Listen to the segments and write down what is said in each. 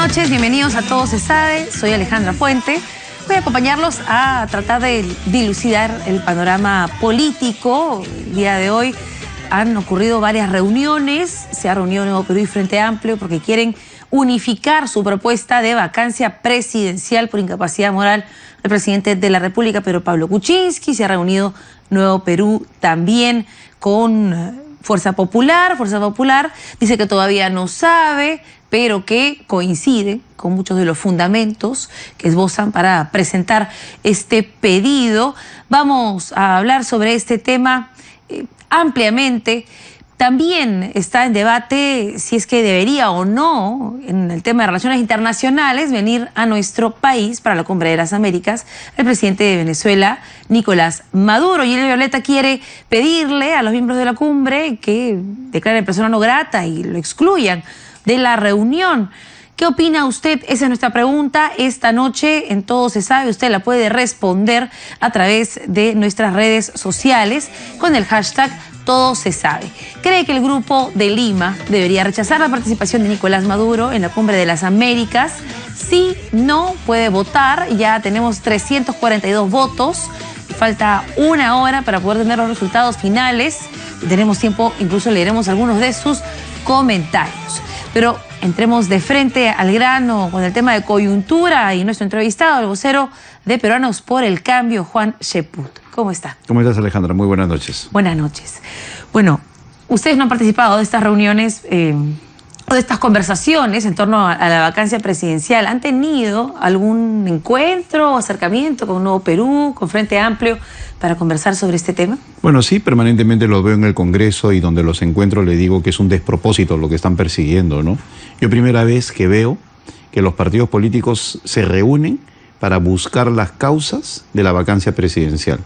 noches, bienvenidos a Todo Se Sabe, soy Alejandra Puente. Voy a acompañarlos a tratar de dilucidar el panorama político. El día de hoy han ocurrido varias reuniones, se ha reunido Nuevo Perú y Frente Amplio porque quieren unificar su propuesta de vacancia presidencial por incapacidad moral del presidente de la República, Pedro Pablo Kuczynski. Se ha reunido Nuevo Perú también con Fuerza Popular. Fuerza Popular dice que todavía no sabe, pero que coincide con muchos de los fundamentos que esbozan para presentar este pedido. Vamos a hablar sobre este tema ampliamente. También está en debate si es que debería o no, en el tema de relaciones internacionales, venir a nuestro país para la Cumbre de las Américas el presidente de Venezuela, Nicolás Maduro. Y el Violeta quiere pedirle a los miembros de la cumbre que declaren persona no grata y lo excluyan de la reunión. ¿Qué opina usted? Esa es nuestra pregunta esta noche en Todo Se Sabe. Usted la puede responder a través de nuestras redes sociales con el hashtag Todo Se Sabe. ¿Cree que el Grupo de Lima debería rechazar la participación de Nicolás Maduro en la Cumbre de las Américas? Sí, no, puede votar. Ya tenemos 342 votos. Falta una hora para poder tener los resultados finales. Tenemos tiempo, incluso leeremos algunos de sus comentarios. Pero entremos de frente al grano con el tema de coyuntura y nuestro entrevistado, el vocero de Peruanos por el Cambio, Juan Cheput. ¿Cómo está? ¿Cómo estás, Alejandra? Muy buenas noches. Buenas noches. Bueno, ustedes no han participado de estas reuniones o de estas conversaciones en torno a la vacancia presidencial. ¿Han tenido algún encuentro o acercamiento con Nuevo Perú, con Frente Amplio, para conversar sobre este tema? Bueno, sí, permanentemente lo veo en el Congreso y donde los encuentro le digo que es un despropósito lo que están persiguiendo, ¿no? Yo primera vez que veo que los partidos políticos se reúnen para buscar las causas de la vacancia presidencial.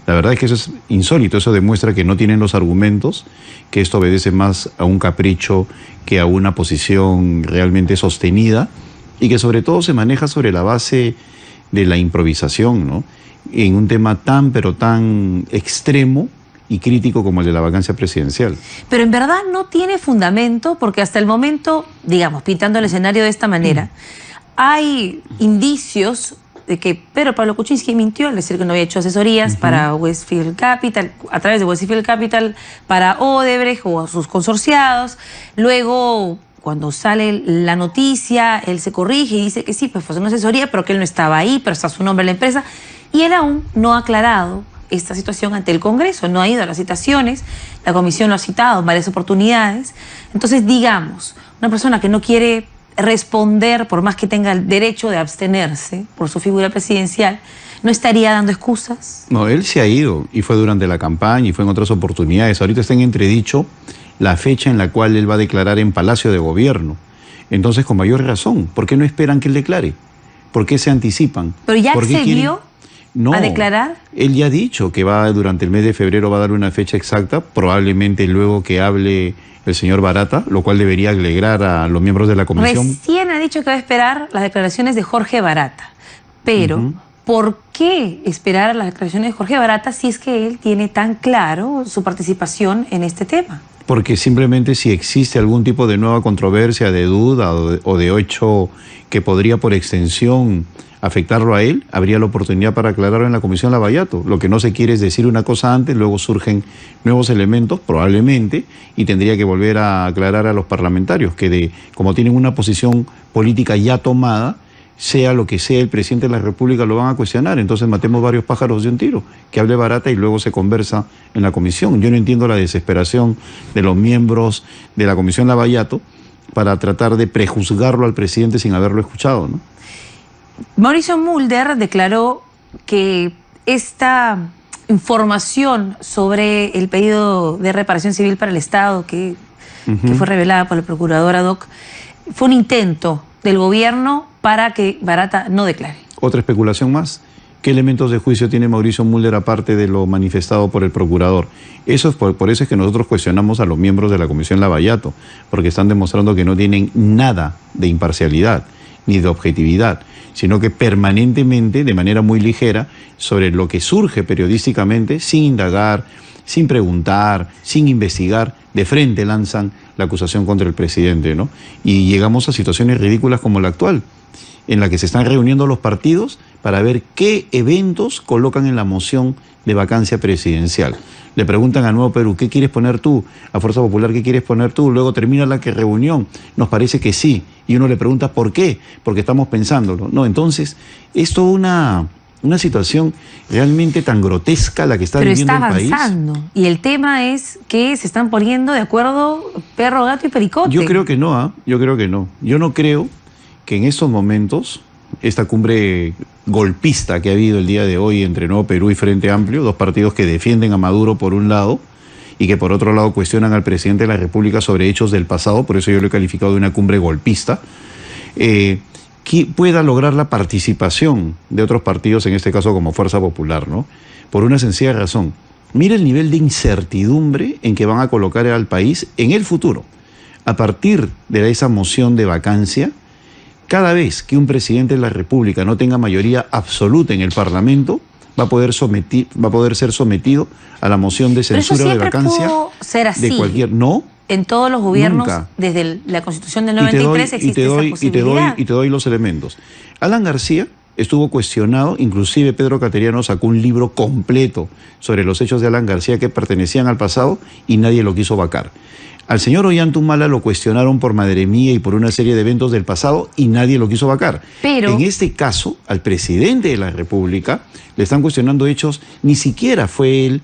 La verdad es que eso es insólito, eso demuestra que no tienen los argumentos, que esto obedece más a un capricho que a una posición realmente sostenida y que sobre todo se maneja sobre la base de la improvisación, ¿no? En un tema tan, pero tan extremo y crítico como el de la vacancia presidencial. Pero en verdad no tiene fundamento porque hasta el momento, digamos, pintando el escenario de esta manera, hay indicios de que Pedro Pablo Kuczynski mintió al decir que no había hecho asesorías para Westfield Capital, a través de Westfield Capital, para Odebrecht o a sus consorciados. Luego, cuando sale la noticia, él se corrige y dice que sí, pues fue una asesoría, pero que él no estaba ahí, pero está su nombre en la empresa. Y él aún no ha aclarado esta situación ante el Congreso, no ha ido a las citaciones, la comisión lo ha citado en varias oportunidades. Entonces, digamos, una persona que no quiere responder, por más que tenga el derecho de abstenerse por su figura presidencial, ¿no estaría dando excusas? No, él se ha ido y fue durante la campaña y fue en otras oportunidades. Ahorita está en entredicho la fecha en la cual él va a declarar en Palacio de Gobierno. Entonces, con mayor razón, ¿por qué no esperan que él declare? ¿Por qué se anticipan? ¿Pero ya accedió a declarar? Él ya ha dicho que va durante el mes de febrero va a dar una fecha exacta, probablemente luego que hable el señor Barata, lo cual debería alegrar a los miembros de la comisión. Recién ha dicho que va a esperar las declaraciones de Jorge Barata, pero ¿por qué esperar las declaraciones de Jorge Barata si es que él tiene tan claro su participación en este tema? Porque simplemente si existe algún tipo de nueva controversia, de duda o de hecho que podría por extensión afectarlo a él, habría la oportunidad para aclararlo en la Comisión Lavallato. Lo que no se quiere es decir una cosa antes, luego surgen nuevos elementos, probablemente, y tendría que volver a aclarar a los parlamentarios que como tienen una posición política ya tomada, sea lo que sea el presidente de la República, lo van a cuestionar. Entonces matemos varios pájaros de un tiro, que hable Barata y luego se conversa en la comisión. Yo no entiendo la desesperación de los miembros de la Comisión Lavallato para tratar de prejuzgarlo al presidente sin haberlo escuchado, ¿no? Mauricio Mulder declaró que esta información sobre el pedido de reparación civil para el Estado que fue revelada por el procurador ad hoc fue un intento del gobierno para que Barata no declare. Otra especulación más. ¿Qué elementos de juicio tiene Mauricio Mulder aparte de lo manifestado por el procurador? Eso es por eso es que nosotros cuestionamos a los miembros de la Comisión Lavallato, porque están demostrando que no tienen nada de imparcialidad ni de objetividad, sino que permanentemente, de manera muy ligera, sobre lo que surge periodísticamente, sin indagar, sin preguntar, sin investigar, de frente lanzan la acusación contra el presidente, ¿no? Y llegamos a situaciones ridículas como la actual, en la que se están reuniendo los partidos para ver qué eventos colocan en la moción de vacancia presidencial. Le preguntan a Nuevo Perú, ¿qué quieres poner tú? A Fuerza Popular, ¿qué quieres poner tú? Luego termina la reunión, nos parece que sí. Y uno le pregunta, ¿por qué? Porque estamos pensándolo. No, entonces, es toda una situación realmente tan grotesca la que está viviendo el país. Pero está avanzando. Y el tema es que se están poniendo de acuerdo perro, gato y pericote. Yo creo que no, yo creo que no. Yo no creo que en estos momentos, esta cumbre golpista que ha habido el día de hoy entre Nuevo Perú y Frente Amplio, dos partidos que defienden a Maduro por un lado y que por otro lado cuestionan al presidente de la República sobre hechos del pasado, por eso yo lo he calificado de una cumbre golpista, que pueda lograr la participación de otros partidos, en este caso como Fuerza Popular, ¿no? Por una sencilla razón. Mira el nivel de incertidumbre en que van a colocar al país en el futuro. A partir de esa moción de vacancia, cada vez que un presidente de la República no tenga mayoría absoluta en el Parlamento, va a poder ser sometido a la moción de censura de vacancia. Pudo ser así. De cualquier. No. En todos los gobiernos, nunca. Desde la Constitución del 93 existe esa posibilidad. Y te doy los elementos. Alan García estuvo cuestionado, inclusive Pedro Cateriano sacó un libro completo sobre los hechos de Alan García que pertenecían al pasado y nadie lo quiso vacar. Al señor Ollantumala lo cuestionaron por Madre Mía y por una serie de eventos del pasado y nadie lo quiso vacar. Pero en este caso, al presidente de la República le están cuestionando hechos, ni siquiera fue él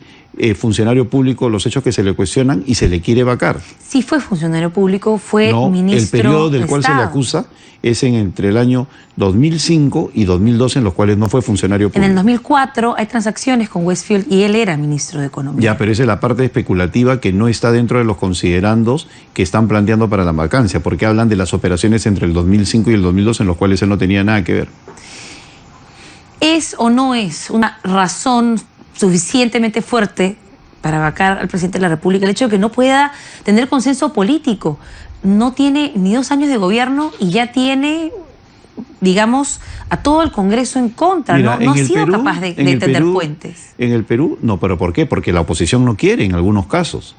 funcionario público los hechos que se le cuestionan y se le quiere vacar. Sí fue funcionario público, fue ministro. El periodo del cual se le acusa es entre el año 2005 y 2012, en los cuales no fue funcionario público. En el 2004 hay transacciones con Westfield y él era ministro de Economía. Ya, pero esa es la parte especulativa que no está dentro de los considerandos que están planteando para la vacancia, porque hablan de las operaciones entre el 2005 y el 2012 en los cuales él no tenía nada que ver. ¿Es o no es una razón suficientemente fuerte para vacar al presidente de la República el hecho de que no pueda tener consenso político? No tiene ni 2 años de gobierno y ya tiene, digamos, a todo el Congreso en contra. Mira, no ha sido capaz de tender puentes. En el Perú, no, ¿pero por qué? Porque la oposición no quiere en algunos casos.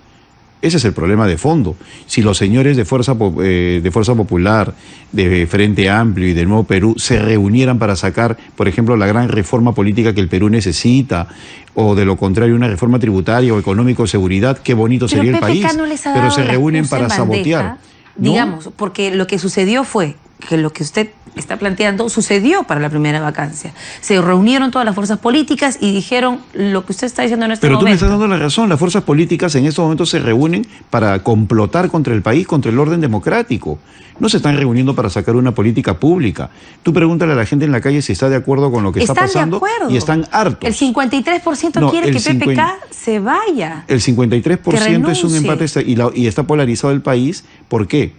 Ese es el problema de fondo. Si los señores de Fuerza Popular, de Frente Amplio y de Nuevo Perú se reunieran para sacar, por ejemplo, la gran reforma política que el Perú necesita, o de lo contrario una reforma tributaria o económico de seguridad, qué bonito sería el país. Pero se reúnen para sabotear. Digamos, porque lo que sucedió fue que lo que usted está planteando sucedió para la primera vacancia. Se reunieron todas las fuerzas políticas y dijeron lo que usted está diciendo en este momento. Pero tú me estás dando la razón, las fuerzas políticas en estos momentos se reúnen para complotar contra el país, contra el orden democrático. No se están reuniendo para sacar una política pública. Tú pregúntale a la gente en la calle si está de acuerdo con lo que está pasando. Están de acuerdo. Y están hartos. El 53% quiere que PPK se vaya. El 53% es un empate y está polarizado el país. ¿Por qué?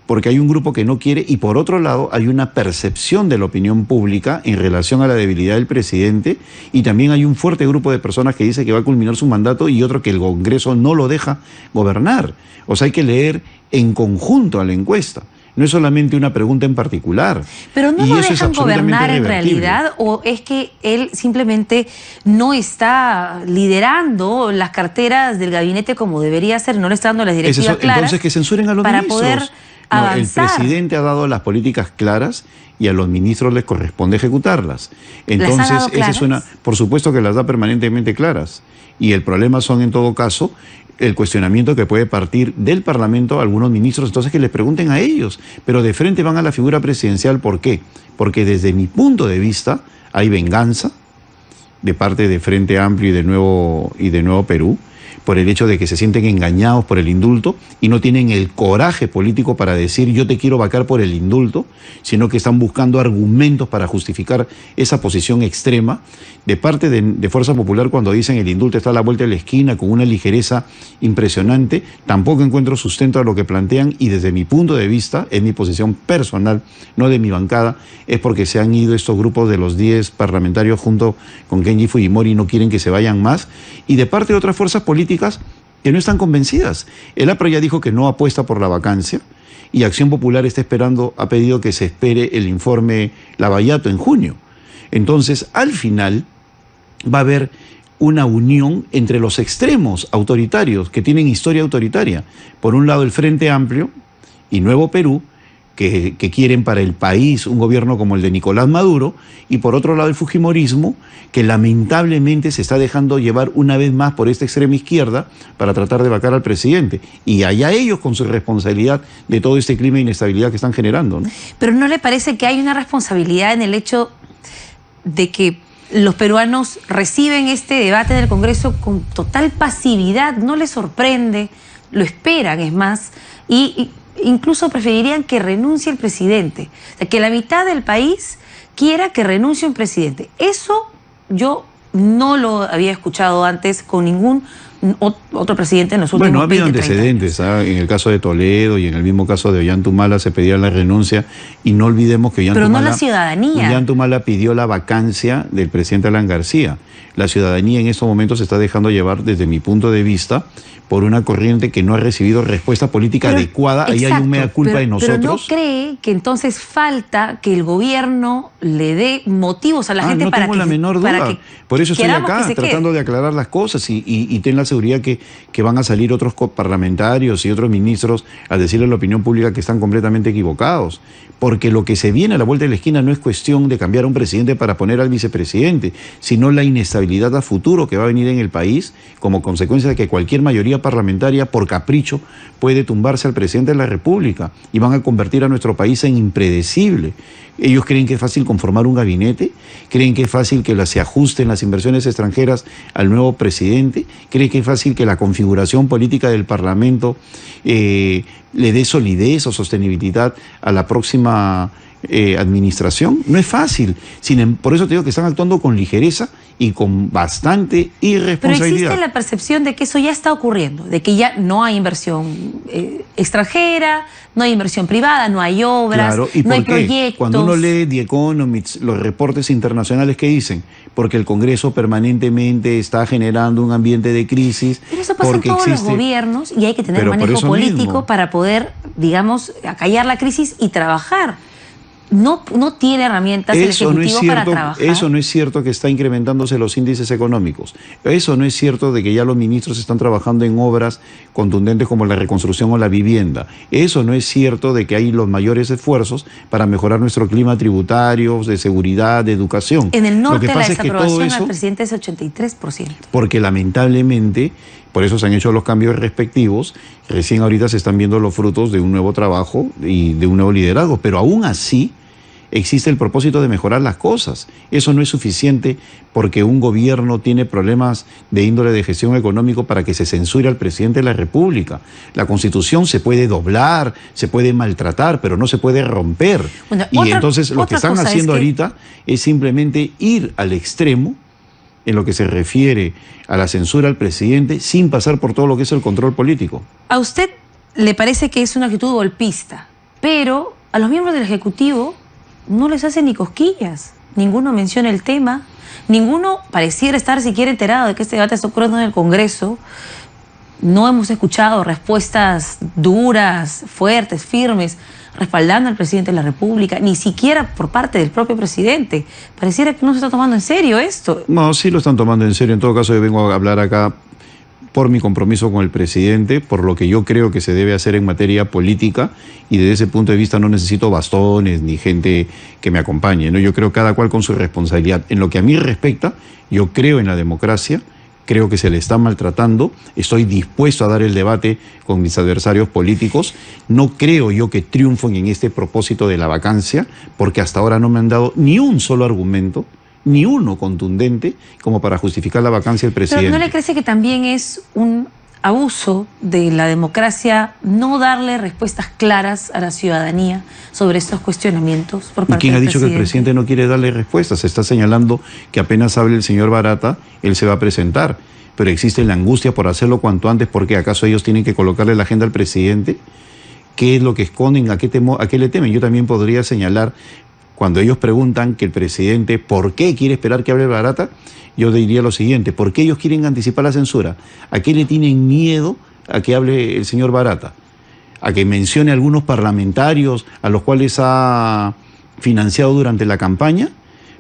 Porque hay un grupo que no quiere y por otro lado hay una percepción de la opinión pública en relación a la debilidad del presidente y también hay un fuerte grupo de personas que dice que va a culminar su mandato y otro que el Congreso no lo deja gobernar. O sea, hay que leer en conjunto a la encuesta. No es solamente una pregunta en particular. Pero no lo dejan gobernar en realidad, o es que él simplemente no está liderando las carteras del gabinete como debería ser, no le está dando las directivas claras. Entonces que censuren a los ministros. Para poder avanzar. El presidente ha dado las políticas claras y a los ministros les corresponde ejecutarlas. Entonces, esa es por supuesto que las da permanentemente claras. Y el problema son en todo caso el cuestionamiento que puede partir del Parlamento a algunos ministros, entonces que les pregunten a ellos. Pero de frente van a la figura presidencial, ¿por qué? Porque desde mi punto de vista hay venganza de parte de Frente Amplio y de Nuevo Perú, por el hecho de que se sienten engañados por el indulto y no tienen el coraje político para decir yo te quiero vacar por el indulto, sino que están buscando argumentos para justificar esa posición extrema. De parte de Fuerza Popular, cuando dicen el indulto está a la vuelta de la esquina con una ligereza impresionante, tampoco encuentro sustento a lo que plantean y desde mi punto de vista, es mi posición personal, no de mi bancada, es porque se han ido estos grupos de los 10 parlamentarios junto con Kenji Fujimori y no quieren que se vayan más, y de parte de otras fuerzas políticas que no están convencidas. El APRA ya dijo que no apuesta por la vacancia y Acción Popular está esperando, ha pedido que se espere el informe Lavallato en junio. Entonces, al final va a haber una unión entre los extremos autoritarios que tienen historia autoritaria. Por un lado el Frente Amplio y Nuevo Perú, que quieren para el país un gobierno como el de Nicolás Maduro, y por otro lado el fujimorismo, que lamentablemente se está dejando llevar una vez más por esta extrema izquierda para tratar de vacar al presidente. Y allá ellos con su responsabilidad de todo este clima de inestabilidad que están generando, ¿no? Pero ¿no le parece que hay una responsabilidad en el hecho de que los peruanos reciben este debate en el Congreso con total pasividad? ¿No les sorprende? Lo esperan, es más, y incluso preferirían que renuncie el presidente. O sea, que la mitad del país quiera que renuncie un presidente. Eso yo no lo había escuchado antes con ningún otro presidente en los últimos 20, ha habido antecedentes, en el caso de Toledo y en el mismo caso de Ollantumala se pedía la renuncia, y no olvidemos que Pero no la ciudadanía. Ollantumala pidió la vacancia del presidente Alan García. La ciudadanía en estos momentos se está dejando llevar, desde mi punto de vista, por una corriente que no ha recibido respuesta política adecuada. Ahí hay un mea culpa de nosotros. Pero ¿no cree que entonces falta que el gobierno le dé motivos a la gente para que... No tengo la menor duda. Por eso estoy acá, tratando de aclarar las cosas, y ten la seguridad que van a salir otros parlamentarios y otros ministros a decirle a la opinión pública que están completamente equivocados. Porque lo que se viene a la vuelta de la esquina no es cuestión de cambiar a un presidente para poner al vicepresidente, sino la inestabilidad a futuro que va a venir en el país como consecuencia de que cualquier mayoría parlamentaria, por capricho, puede tumbarse al presidente de la República y van a convertir a nuestro país en impredecible. Ellos creen que es fácil conformar un gabinete, creen que es fácil que se ajusten las inversiones extranjeras al nuevo presidente, creen que es fácil que la configuración política del Parlamento le dé solidez o sostenibilidad a la próxima administración. No es fácil. Por eso te digo que están actuando con ligereza y con bastante irresponsabilidad. Pero existe la percepción de que eso ya está ocurriendo, de que ya no hay inversión extranjera, no hay inversión privada, no hay obras, claro, ¿y no hay proyectos. Cuando uno lee The Economist, los reportes internacionales que dicen, porque el Congreso permanentemente está generando un ambiente de crisis. Pero eso pasa en todos los gobiernos y hay que tener manejo político para poder, digamos, acallar la crisis y trabajar. No tiene herramientas el Ejecutivo para trabajar. Eso no es cierto que está incrementándose los índices económicos. Eso no es cierto de que ya los ministros están trabajando en obras contundentes como la reconstrucción o la vivienda. Eso no es cierto de que hay los mayores esfuerzos para mejorar nuestro clima tributario, de seguridad, de educación. En el norte la desaprobación al presidente es 83%. Porque lamentablemente, por eso se han hecho los cambios respectivos, recién ahorita se están viendo los frutos de un nuevo trabajo y de un nuevo liderazgo, pero aún así existe el propósito de mejorar las cosas. Eso no es suficiente porque un gobierno tiene problemas de índole de gestión económico para que se censure al presidente de la República. La Constitución se puede doblar, se puede maltratar, pero no se puede romper. Bueno, entonces lo que están haciendo ahorita es simplemente ir al extremo en lo que se refiere a la censura al presidente sin pasar por todo lo que es el control político. A usted le parece que es una actitud golpista, pero a los miembros del Ejecutivo no les hace ni cosquillas. Ninguno menciona el tema, ninguno pareciera estar siquiera enterado de que este debate está ocurriendo en el Congreso. No hemos escuchado respuestas duras, fuertes, firmes, respaldando al presidente de la República, ni siquiera por parte del propio presidente. Pareciera que no se está tomando en serio esto. No, sí lo están tomando en serio. En todo caso, yo vengo a hablar acá por mi compromiso con el presidente, por lo que yo creo que se debe hacer en materia política, y desde ese punto de vista no necesito bastones ni gente que me acompañe, ¿no? Yo creo cada cual con su responsabilidad. En lo que a mí respecta, yo creo en la democracia, creo que se le está maltratando, estoy dispuesto a dar el debate con mis adversarios políticos, no creo yo que triunfen en este propósito de la vacancia, porque hasta ahora no me han dado ni un solo argumento, ni uno contundente como para justificar la vacancia del presidente. ¿Pero no le parece que también es un abuso de la democracia no darle respuestas claras a la ciudadanía sobre estos cuestionamientos por parte del presidente? ¿Y quién ha dicho que el presidente no quiere darle respuestas? Se está señalando que apenas hable el señor Barata, él se va a presentar, pero existe la angustia por hacerlo cuanto antes, porque ¿acaso ellos tienen que colocarle la agenda al presidente? ¿Qué es lo que esconden? ¿A qué le temen? Yo también podría señalar, cuando ellos preguntan que el presidente, ¿por qué quiere esperar que hable Barata? Yo diría lo siguiente, ¿por qué ellos quieren anticipar la censura? ¿A qué le tienen miedo a que hable el señor Barata? ¿A que mencione a algunos parlamentarios a los cuales ha financiado durante la campaña?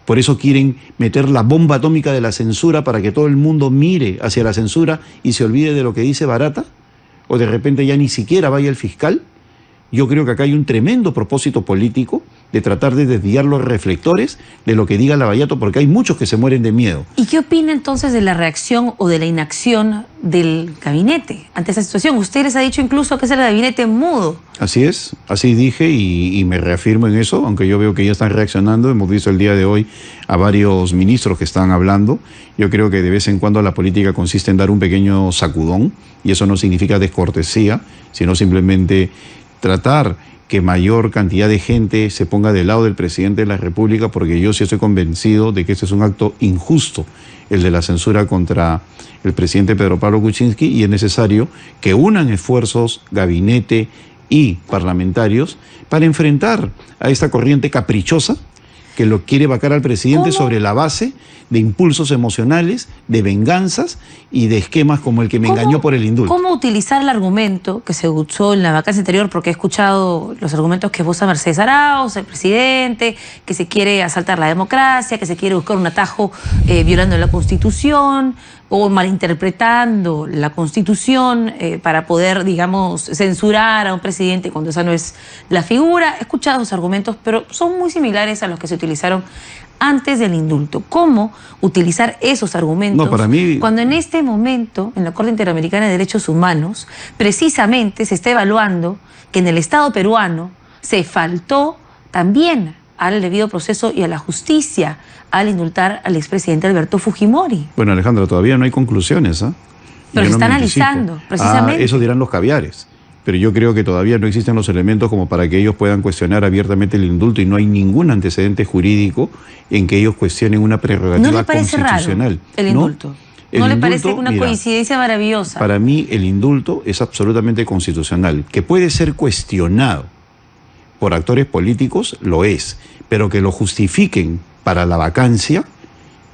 Por eso quieren meter la bomba atómica de la censura para que todo el mundo mire hacia la censura y se olvide de lo que dice Barata, o de repente ya ni siquiera vaya el fiscal. Yo creo que acá hay un tremendo propósito político de tratar de desviar los reflectores de lo que diga Lavallato, porque hay muchos que se mueren de miedo. ¿Y qué opina entonces de la reacción o de la inacción del gabinete ante esa situación? Usted les ha dicho incluso que es el gabinete mudo. Así es, así dije y me reafirmo en eso, aunque yo veo que ya están reaccionando. Hemos visto el día de hoy a varios ministros que están hablando. Yo creo que de vez en cuando la política consiste en dar un pequeño sacudón, y eso no significa descortesía, sino simplemente tratar que mayor cantidad de gente se ponga del lado del presidente de la República, porque yo sí estoy convencido de que este es un acto injusto, el de la censura contra el presidente Pedro Pablo Kuczynski, y es necesario que unan esfuerzos, gabinete y parlamentarios, para enfrentar a esta corriente caprichosa que lo quiere vacar al presidente sobre la base de impulsos emocionales, de venganzas y de esquemas como el que me engañó por el indulto. ¿Cómo utilizar el argumento que se usó en la vacancia anterior? Porque he escuchado los argumentos que usa Mercedes Arauz, el presidente, que se quiere asaltar la democracia, que se quiere buscar un atajo violando la Constitución o malinterpretando la Constitución para poder, digamos, censurar a un presidente cuando esa no es la figura. He escuchado esos argumentos, pero son muy similares a los que se utilizaron antes del indulto. ¿Cómo utilizar esos argumentos cuando en este momento, en la Corte Interamericana de Derechos Humanos, precisamente se está evaluando que en el Estado peruano se faltó también al debido proceso y a la justicia al indultar al expresidente Alberto Fujimori? Bueno, Alejandra, todavía no hay conclusiones, ¿ah? Pero se está analizando, precisamente. Eso dirán los caviares. Pero yo creo que todavía no existen los elementos como para que ellos puedan cuestionar abiertamente el indulto, y no hay ningún antecedente jurídico en que ellos cuestionen una prerrogativa constitucional. ¿No le parece constitucional raro el indulto? ¿No le parece una coincidencia maravillosa? Para mí el indulto es absolutamente constitucional. Que puede ser cuestionado por actores políticos, lo es, pero que lo justifiquen para la vacancia,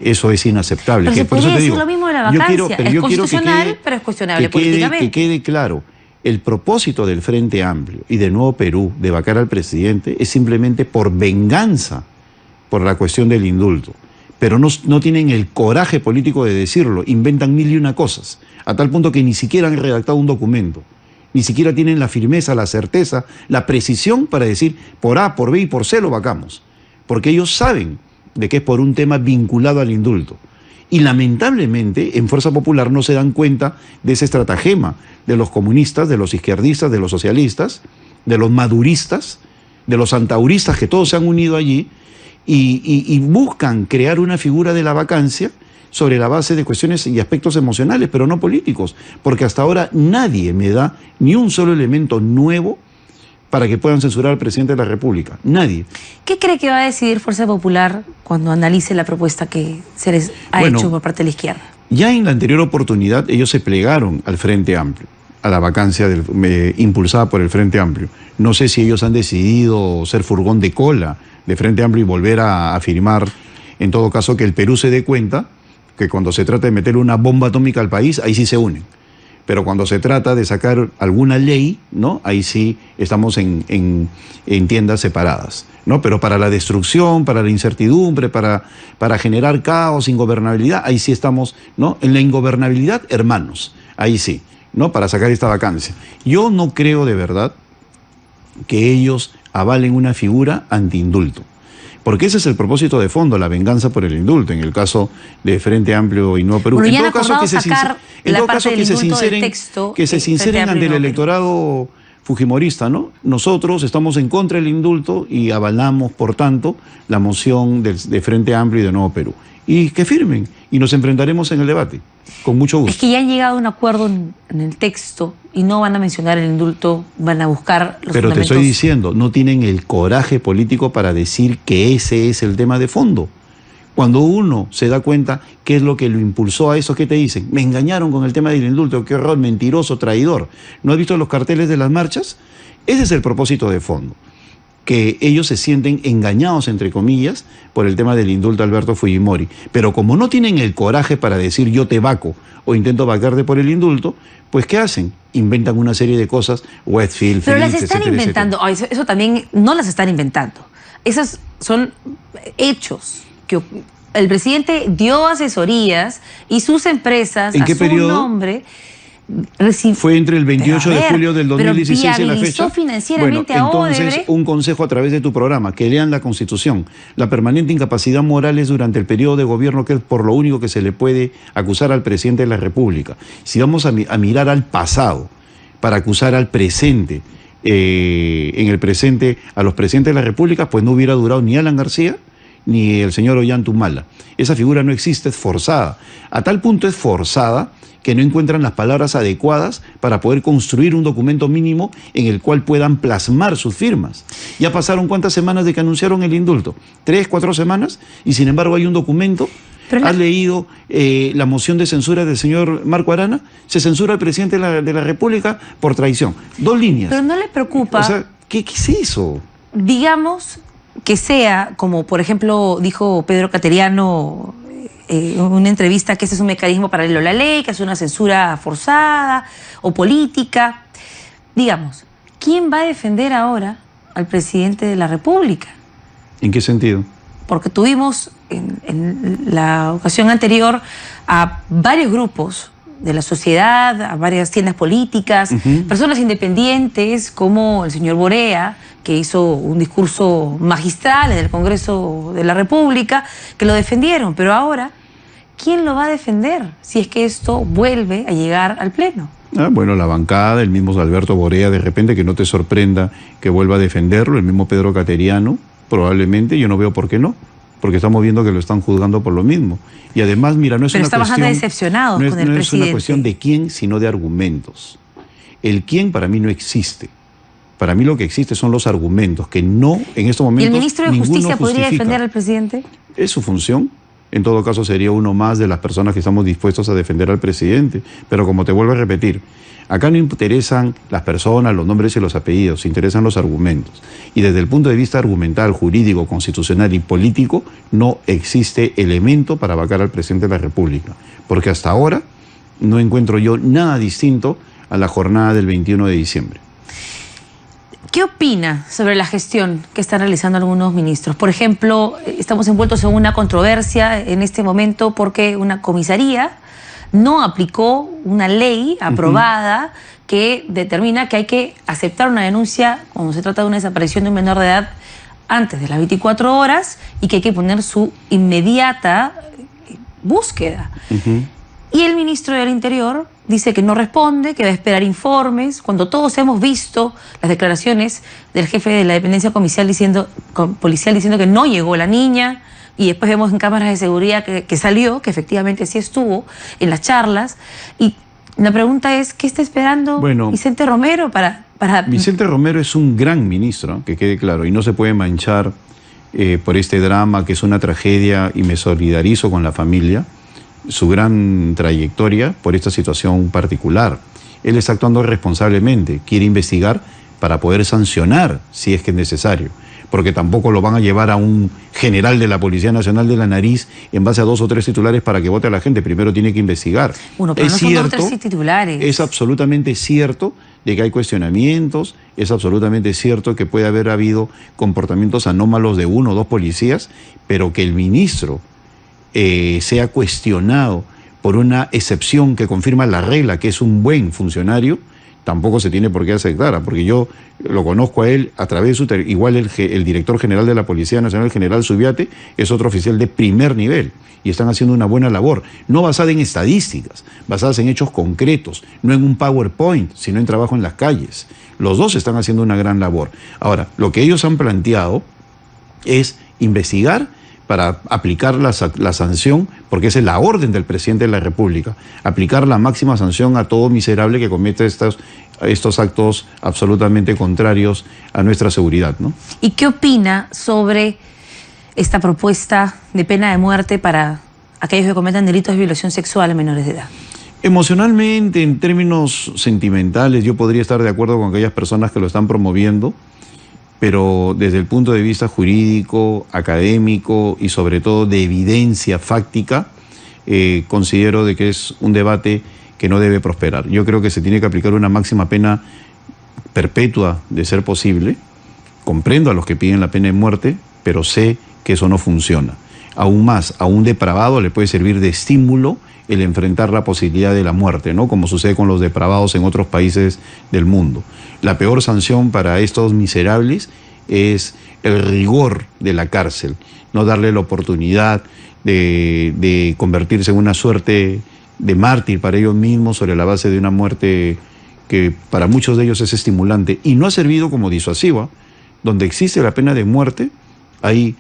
eso es inaceptable. Pero que, se podría decir lo mismo de la vacancia. Es constitucional, pero es cuestionable políticamente. Que quede claro. El propósito del Frente Amplio y de Nuevo Perú de vacar al presidente es simplemente por venganza por la cuestión del indulto. Pero no tienen el coraje político de decirlo, inventan mil y una cosas, a tal punto que ni siquiera han redactado un documento, ni siquiera tienen la firmeza, la certeza, la precisión para decir por A, por B y por C lo vacamos, porque ellos saben de que es por un tema vinculado al indulto. Y lamentablemente en Fuerza Popular no se dan cuenta de ese estratagema de los comunistas, de los izquierdistas, de los socialistas, de los maduristas, de los antauristas, que todos se han unido allí y buscan crear una figura de la vacancia sobre la base de cuestiones y aspectos emocionales, pero no políticos, porque hasta ahora nadie me da ni un solo elemento nuevo para que puedan censurar al presidente de la República. Nadie. ¿Qué cree que va a decidir Fuerza Popular cuando analice la propuesta que se les ha hecho por parte de la izquierda? Ya en la anterior oportunidad ellos se plegaron al Frente Amplio, a la vacancia impulsada por el Frente Amplio. No sé si ellos han decidido ser furgón de cola de Frente Amplio y volver a afirmar, en todo caso, que el Perú se dé cuenta que cuando se trata de meter una bomba atómica al país, ahí sí se unen. Pero cuando se trata de sacar alguna ley, ¿no? Ahí sí estamos en tiendas separadas, ¿no? Pero para la destrucción, para la incertidumbre, para generar caos, ingobernabilidad, ahí sí estamos, ¿no? En la ingobernabilidad, hermanos, ahí sí, ¿no? Para sacar esta vacancia. Yo no creo de verdad que ellos avalen una figura antiindulto, porque ese es el propósito de fondo, la venganza por el indulto, en el caso de Frente Amplio y Nuevo Perú. Bueno, en todo caso, que se sinceren ante el electorado fujimorista, ¿no? Nosotros estamos en contra del indulto y avalamos, por tanto, la moción de Frente Amplio y de Nuevo Perú. Y que firmen, y nos enfrentaremos en el debate, con mucho gusto. Es que ya han llegado a un acuerdo en el texto y no van a mencionar el indulto, van a buscar los Pero te estoy diciendo, no tienen el coraje político para decir que ese es el tema de fondo. Cuando uno se da cuenta qué es lo que lo impulsó a eso, ¿qué te dicen? Me engañaron con el tema del indulto, qué horror, mentiroso, traidor. ¿No has visto los carteles de las marchas? Ese es el propósito de fondo, que ellos se sienten engañados, entre comillas, por el tema del indulto a Alberto Fujimori. Pero como no tienen el coraje para decir yo te vaco o intento vacarte por el indulto, pues ¿qué hacen? Inventan una serie de cosas, Westfield, pero Félix, las están etcétera, inventando. etcétera. Eso también no las están inventando. Esos son hechos. que el presidente dio asesorías y sus empresas ¿En qué a su periodo? nombre... Fue entre el 28 de julio del 2016 y la fecha. Financieramente bueno, a entonces, Odebrecht. un consejo a través de tu programa, que lean la Constitución. La permanente incapacidad moral es durante el periodo de gobierno, que es por lo único que se le puede acusar al presidente de la República. Si vamos a mirar al pasado para acusar al presente, en el presente a los presidentes de la República, pues no hubiera durado ni Alan García ni el señor Ollantumala. Esa figura no existe, es forzada. A tal punto es forzada que no encuentran las palabras adecuadas para poder construir un documento mínimo en el cual puedan plasmar sus firmas. Ya pasaron ¿cuántas semanas de que anunciaron el indulto? 3, 4 semanas, y sin embargo hay un documento. ¿Has leído la moción de censura del señor Marco Arana? Se censura al presidente de la República por traición. 2 líneas. Pero no le preocupa... O sea, ¿qué es eso? Digamos que sea, como por ejemplo dijo Pedro Cateriano en una entrevista, que ese es un mecanismo paralelo a la ley, que es una censura forzada o política. Digamos, ¿quién va a defender ahora al presidente de la República? ¿En qué sentido? Porque tuvimos en la ocasión anterior a varios grupos de la sociedad, a varias tiendas políticas, personas independientes como el señor Borea, que hizo un discurso magistral en el Congreso de la República, que lo defendieron. Pero ahora, ¿quién lo va a defender si es que esto vuelve a llegar al Pleno? Bueno, la bancada, el mismo Alberto Borea, de repente, que no te sorprenda que vuelva a defenderlo, el mismo Pedro Cateriano, probablemente, yo no veo por qué no, porque estamos viendo que lo están juzgando por lo mismo. Y además, mira, no es una cuestión... Pero está bastante decepcionado con el presidente. No es una cuestión de quién, sino de argumentos. El quién para mí no existe. Para mí lo que existe son los argumentos, que no, en estos momentos, ¿Y el ministro de Justicia podría defender al presidente? Es su función. En todo caso, sería uno más de las personas que estamos dispuestos a defender al presidente. Pero como te vuelvo a repetir, acá no interesan las personas, los nombres y los apellidos, interesan los argumentos. Y desde el punto de vista argumental, jurídico, constitucional y político, no existe elemento para vacar al presidente de la República. Porque hasta ahora no encuentro yo nada distinto a la jornada del 21 de diciembre. ¿Qué opina sobre la gestión que están realizando algunos ministros? Por ejemplo, estamos envueltos en una controversia en este momento porque una comisaría no aplicó una ley aprobada que determina que hay que aceptar una denuncia cuando se trata de una desaparición de un menor de edad antes de las 24 horas y que hay que poner su inmediata búsqueda. Y el ministro del Interior dice que no responde, que va a esperar informes, cuando todos hemos visto las declaraciones del jefe de la dependencia policial diciendo que no llegó la niña, y después vemos en cámaras de seguridad que salió, que efectivamente sí estuvo en las charlas. Y la pregunta es, ¿qué está esperando Vicente Romero para...? Vicente Romero es un gran ministro, que quede claro, y no se puede manchar por este drama, que es una tragedia, y me solidarizo con la familia, su gran trayectoria por esta situación particular. Él está actuando responsablemente, quiere investigar para poder sancionar si es que es necesario, porque tampoco lo van a llevar a un general de la Policía Nacional de la nariz en base a 2 o 3 titulares para que vote a la gente. Primero tiene que investigar. Bueno, pero no son 2 o 3 titulares. Es absolutamente cierto de que hay cuestionamientos, es absolutamente cierto que puede haber habido comportamientos anómalos de 1 o 2 policías, pero que el ministro sea cuestionado por una excepción que confirma la regla, que es un buen funcionario, tampoco se tiene por qué aceptar, porque yo lo conozco a él a través de su... Igual el director general de la Policía Nacional, el general Zubiate, es otro oficial de primer nivel y están haciendo una buena labor, no basada en estadísticas, basadas en hechos concretos, no en un PowerPoint, sino en trabajo en las calles. Los dos están haciendo una gran labor. Ahora, lo que ellos han planteado es investigar para aplicar la sanción, porque esa es la orden del presidente de la República, aplicar la máxima sanción a todo miserable que comete estos actos absolutamente contrarios a nuestra seguridad, ¿no? ¿Y qué opina sobre esta propuesta de pena de muerte para aquellos que cometan delitos de violación sexual a menores de edad? Emocionalmente, en términos sentimentales, yo podría estar de acuerdo con aquellas personas que lo están promoviendo, pero desde el punto de vista jurídico, académico y sobre todo de evidencia fáctica, considero de que es un debate que no debe prosperar. Yo creo que se tiene que aplicar una máxima pena perpetua de ser posible. Comprendo a los que piden la pena de muerte, pero sé que eso no funciona. aún más. A un depravado le puede servir de estímulo el enfrentar la posibilidad de la muerte, ¿no? Como sucede con los depravados en otros países del mundo. La peor sanción para estos miserables es el rigor de la cárcel, no darle la oportunidad de convertirse en una suerte de mártir para ellos mismos sobre la base de una muerte que para muchos de ellos es estimulante y no ha servido como disuasiva. Donde existe la pena de muerte, hay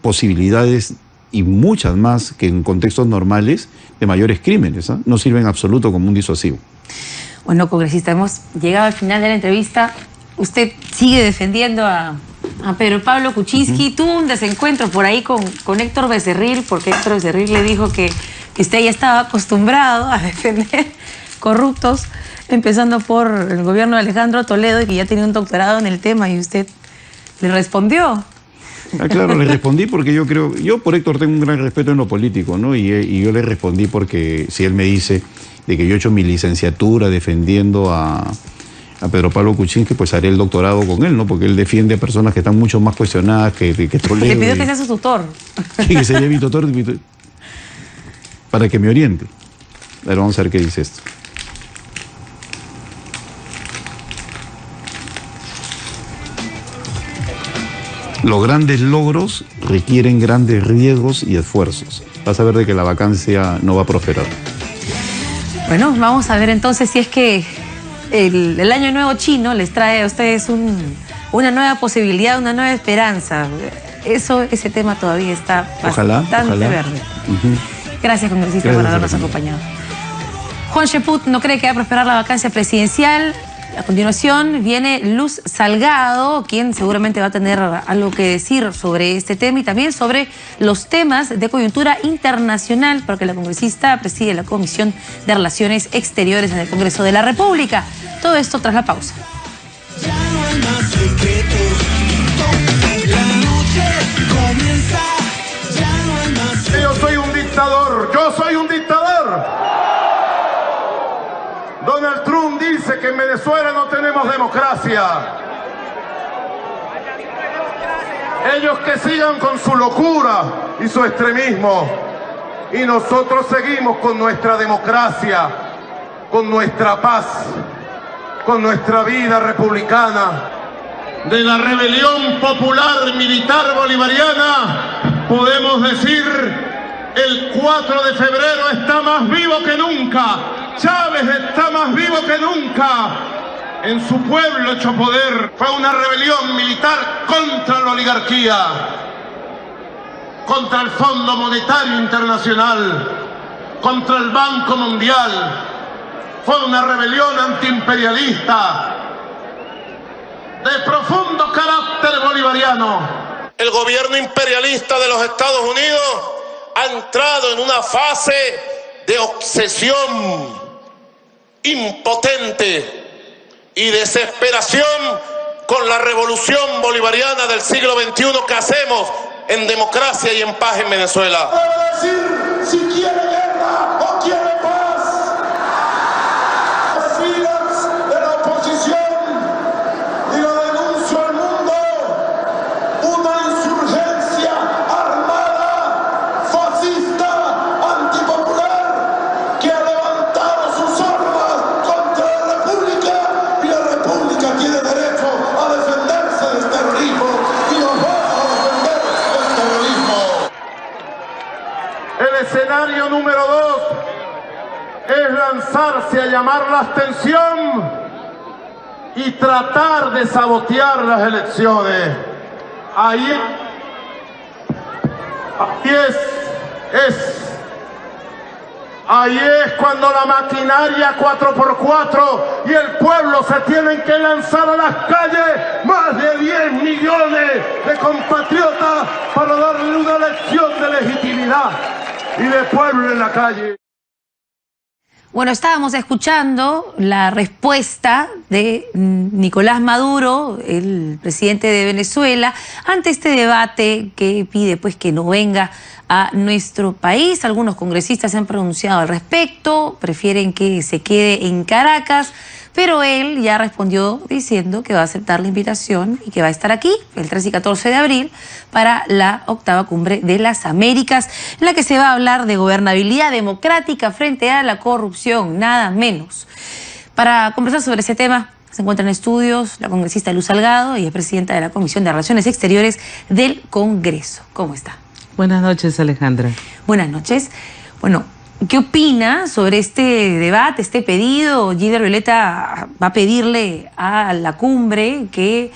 posibilidades y muchas más que en contextos normales de mayores crímenes, ¿eh? No sirve en absoluto como un disuasivo. Bueno, congresista, hemos llegado al final de la entrevista. Usted sigue defendiendo a Pedro Pablo Kuczynski. Tuvo un desencuentro por ahí con Héctor Becerril, porque Héctor Becerril le dijo que usted ya estaba acostumbrado a defender corruptos, empezando por el gobierno de Alejandro Toledo, y que ya tenía un doctorado en el tema, y usted le respondió. Ah, claro, le respondí porque yo por Héctor tengo un gran respeto en lo político, ¿no? Y yo le respondí porque si él me dice de que yo he hecho mi licenciatura defendiendo a Pedro Pablo Kuczynski, pues haré el doctorado con él, ¿no? Porque él defiende a personas que están mucho más cuestionadas que Toledo. Le pidió que sea su tutor. Sí, que sería mi tutor para que me oriente. A ver, vamos a ver qué dice esto. Los grandes logros requieren grandes riesgos y esfuerzos. Vas a ver de que la vacancia no va a prosperar. Bueno, vamos a ver entonces si es que el Año Nuevo chino les trae a ustedes una nueva posibilidad, una nueva esperanza. Ese tema todavía está bastante verde. Gracias, congresista, por habernos acompañado. Juan Cheput no cree que va a prosperar la vacancia presidencial. A continuación viene Luz Salgado, quien seguramente va a tener algo que decir sobre este tema y también sobre los temas de coyuntura internacional, porque la congresista preside la Comisión de Relaciones Exteriores en el Congreso de la República. Todo esto tras la pausa. Ya no hay más secretos. La noche comienza. Ya no hay más. Yo soy un dictador. Yo soy un dictador. Donald Trump dice que en Venezuela no tenemos democracia. Ellos que sigan con su locura y su extremismo. Y nosotros seguimos con nuestra democracia, con nuestra paz, con nuestra vida republicana. De la rebelión popular militar bolivariana, podemos decir, el 4 de febrero está más vivo que nunca. Chávez está más vivo que nunca. En su pueblo hecho poder. Fue una rebelión militar contra la oligarquía, contra el Fondo Monetario Internacional, contra el Banco Mundial. Fue una rebelión antiimperialista de profundo carácter bolivariano. El gobierno imperialista de los Estados Unidos ha entrado en una fase de obsesión impotente y desesperación con la revolución bolivariana del siglo XXI que hacemos en democracia y en paz en Venezuela. Puede decir si quiere guerra o quiere paz. Las filas de la oposición, y lo denuncio al mundo, una insurgencia armada, fascista, antipopular, que ha levantado sus armas contra la República, y la República tiene derecho a defenderse del terrorismo, y nos vamos a defender del terrorismo. El escenario número 2 es lanzarse a llamar la abstención y tratar de sabotear las elecciones. Ahí es cuando la maquinaria 4x4 y el pueblo se tienen que lanzar a las calles, más de 10 millones de compatriotas, para darle una lección de legitimidad y de pueblo en la calle. Bueno, estábamos escuchando la respuesta de Nicolás Maduro, el presidente de Venezuela, ante este debate que pide pues que no venga a nuestro país. Algunos congresistas se han pronunciado al respecto, prefieren que se quede en Caracas. pero él ya respondió diciendo que va a aceptar la invitación y que va a estar aquí el 13 y 14 de abril para la 8ª Cumbre de las Américas, en la que se va a hablar de gobernabilidad democrática frente a la corrupción, nada menos. Para conversar sobre ese tema se encuentra en estudios la congresista Luz Salgado, y es presidenta de la Comisión de Relaciones Exteriores del Congreso. ¿Cómo está? Buenas noches, Alejandra. Buenas noches. Bueno, ¿qué opina sobre este debate, este pedido? Gilder Violeta va a pedirle a la cumbre que,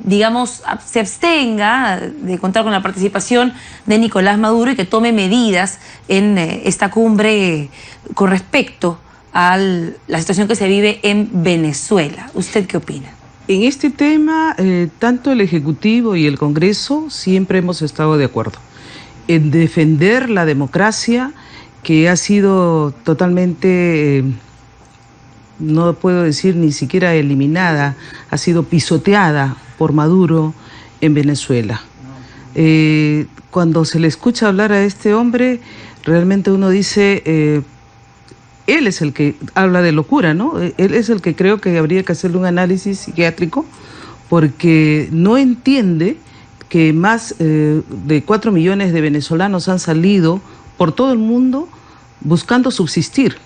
digamos, se abstenga de contar con la participación de Nicolás Maduro y que tome medidas en esta cumbre con respecto a la situación que se vive en Venezuela. ¿Usted qué opina? En este tema, tanto el Ejecutivo y el Congreso siempre hemos estado de acuerdo en defender la democracia, que ha sido totalmente, no puedo decir ni siquiera eliminada, ha sido pisoteada por Maduro en Venezuela. Cuando se le escucha hablar a este hombre, realmente uno dice, él es el que habla de locura, ¿no? Él es el que creo que habría que hacerle un análisis psiquiátrico, porque no entiende que más de 4 millones de venezolanos han salido por todo el mundo buscando subsistir,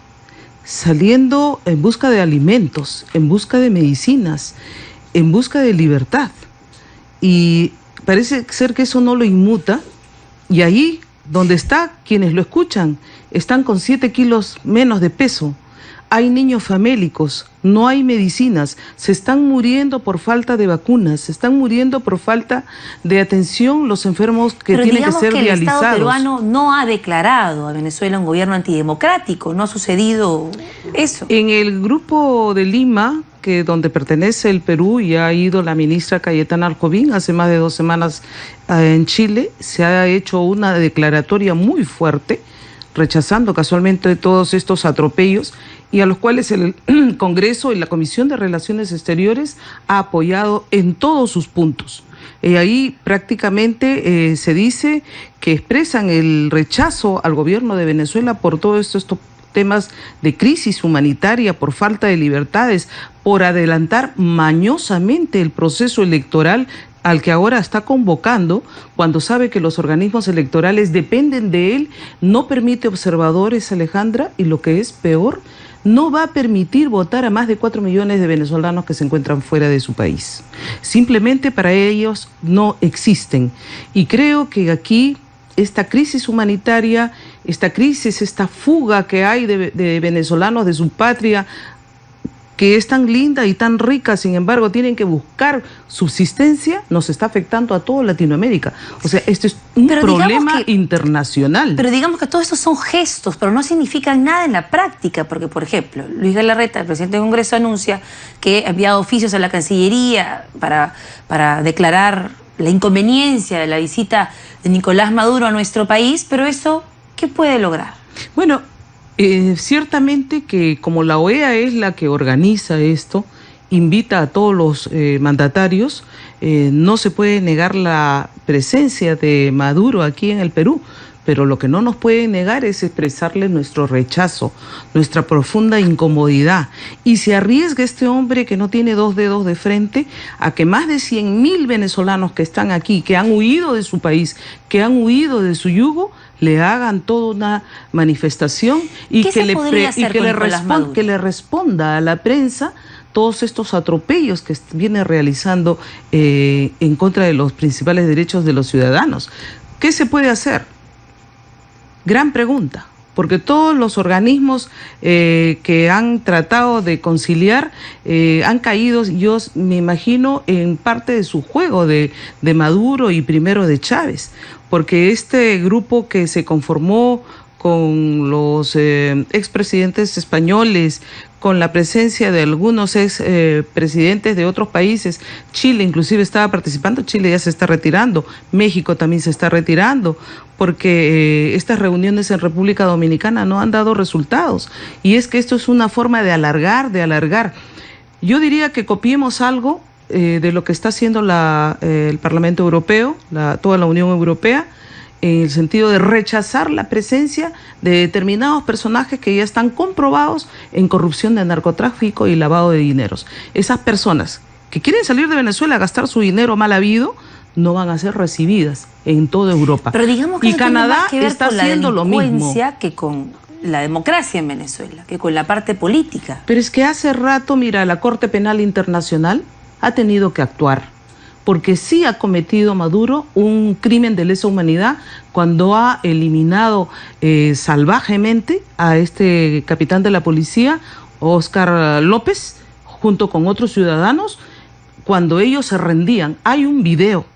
saliendo en busca de alimentos, en busca de medicinas, en busca de libertad. Y parece ser que eso no lo inmuta, y ahí donde está, quienes lo escuchan, están con 7 kilos menos de peso. Hay niños famélicos, no hay medicinas, se están muriendo por falta de vacunas, se están muriendo por falta de atención los enfermos que tienen que ser dializados. El Estado peruano no ha declarado a Venezuela un gobierno antidemocrático, no ha sucedido eso. En el grupo de Lima, donde pertenece el Perú, y ha ido la ministra Cayetana Arcovín hace más de 2 semanas en Chile, se ha hecho una declaratoria muy fuerte, rechazando casualmente todos estos atropellos, y a los cuales el Congreso y la Comisión de Relaciones Exteriores ha apoyado en todos sus puntos. Ahí prácticamente se dice que expresan el rechazo al gobierno de Venezuela por todos estos temas de crisis humanitaria, por falta de libertades, por adelantar mañosamente el proceso electoral al que ahora está convocando, cuando sabe que los organismos electorales dependen de él, no permite observadores, Alejandra, y lo que es peor, no va a permitir votar a más de 4 millones de venezolanos que se encuentran fuera de su país. Simplemente para ellos no existen. Y creo que aquí esta crisis humanitaria, esta crisis, esta fuga que hay de venezolanos de su patria, que es tan linda y tan rica, sin embargo tienen que buscar subsistencia, nos está afectando a toda Latinoamérica. O sea, este es un problema internacional. Pero digamos que todos estos son gestos, pero no significan nada en la práctica, porque, por ejemplo, Luis Galarreta, el presidente del Congreso, anuncia que ha enviado oficios a la Cancillería para declarar la inconveniencia de la visita de Nicolás Maduro a nuestro país, pero eso, ¿qué puede lograr? Bueno, ciertamente que como la OEA es la que organiza esto, invita a todos los mandatarios, no se puede negar la presencia de Maduro aquí en el Perú, pero lo que no nos puede negar es expresarle nuestro rechazo, nuestra profunda incomodidad. Y se arriesga este hombre que no tiene 2 dedos de frente a que más de 100.000 venezolanos que están aquí, que han huido de su país, que han huido de su yugo, le hagan toda una manifestación y que le responda a la prensa todos estos atropellos que viene realizando en contra de los principales derechos de los ciudadanos. ¿Qué se puede hacer? Gran pregunta, porque todos los organismos que han tratado de conciliar han caído, yo me imagino, en parte de su juego de Maduro y primero de Chávez, porque este grupo que se conformó con los expresidentes españoles, con la presencia de algunos expresidentes de otros países, Chile inclusive estaba participando, Chile ya se está retirando, México también se está retirando, porque estas reuniones en República Dominicana no han dado resultados, y es que esto es una forma de alargar. Yo diría que copiemos algo de lo que está haciendo el Parlamento Europeo, toda la Unión Europea, en el sentido de rechazar la presencia de determinados personajes que ya están comprobados en corrupción de narcotráfico y lavado de dineros. Esas personas que quieren salir de Venezuela a gastar su dinero mal habido no van a ser recibidas en toda Europa. Pero digamos que y eso tiene Canadá más que ver está con la haciendo lo mismo. delincuencia que con la democracia en Venezuela, que con la parte política. Pero es que hace rato, mira, la Corte Penal Internacional ha tenido que actuar, porque sí ha cometido Maduro un crimen de lesa humanidad cuando ha eliminado salvajemente a este capitán de la policía, Óscar López, junto con otros ciudadanos, cuando ellos se rendían. Hay un video,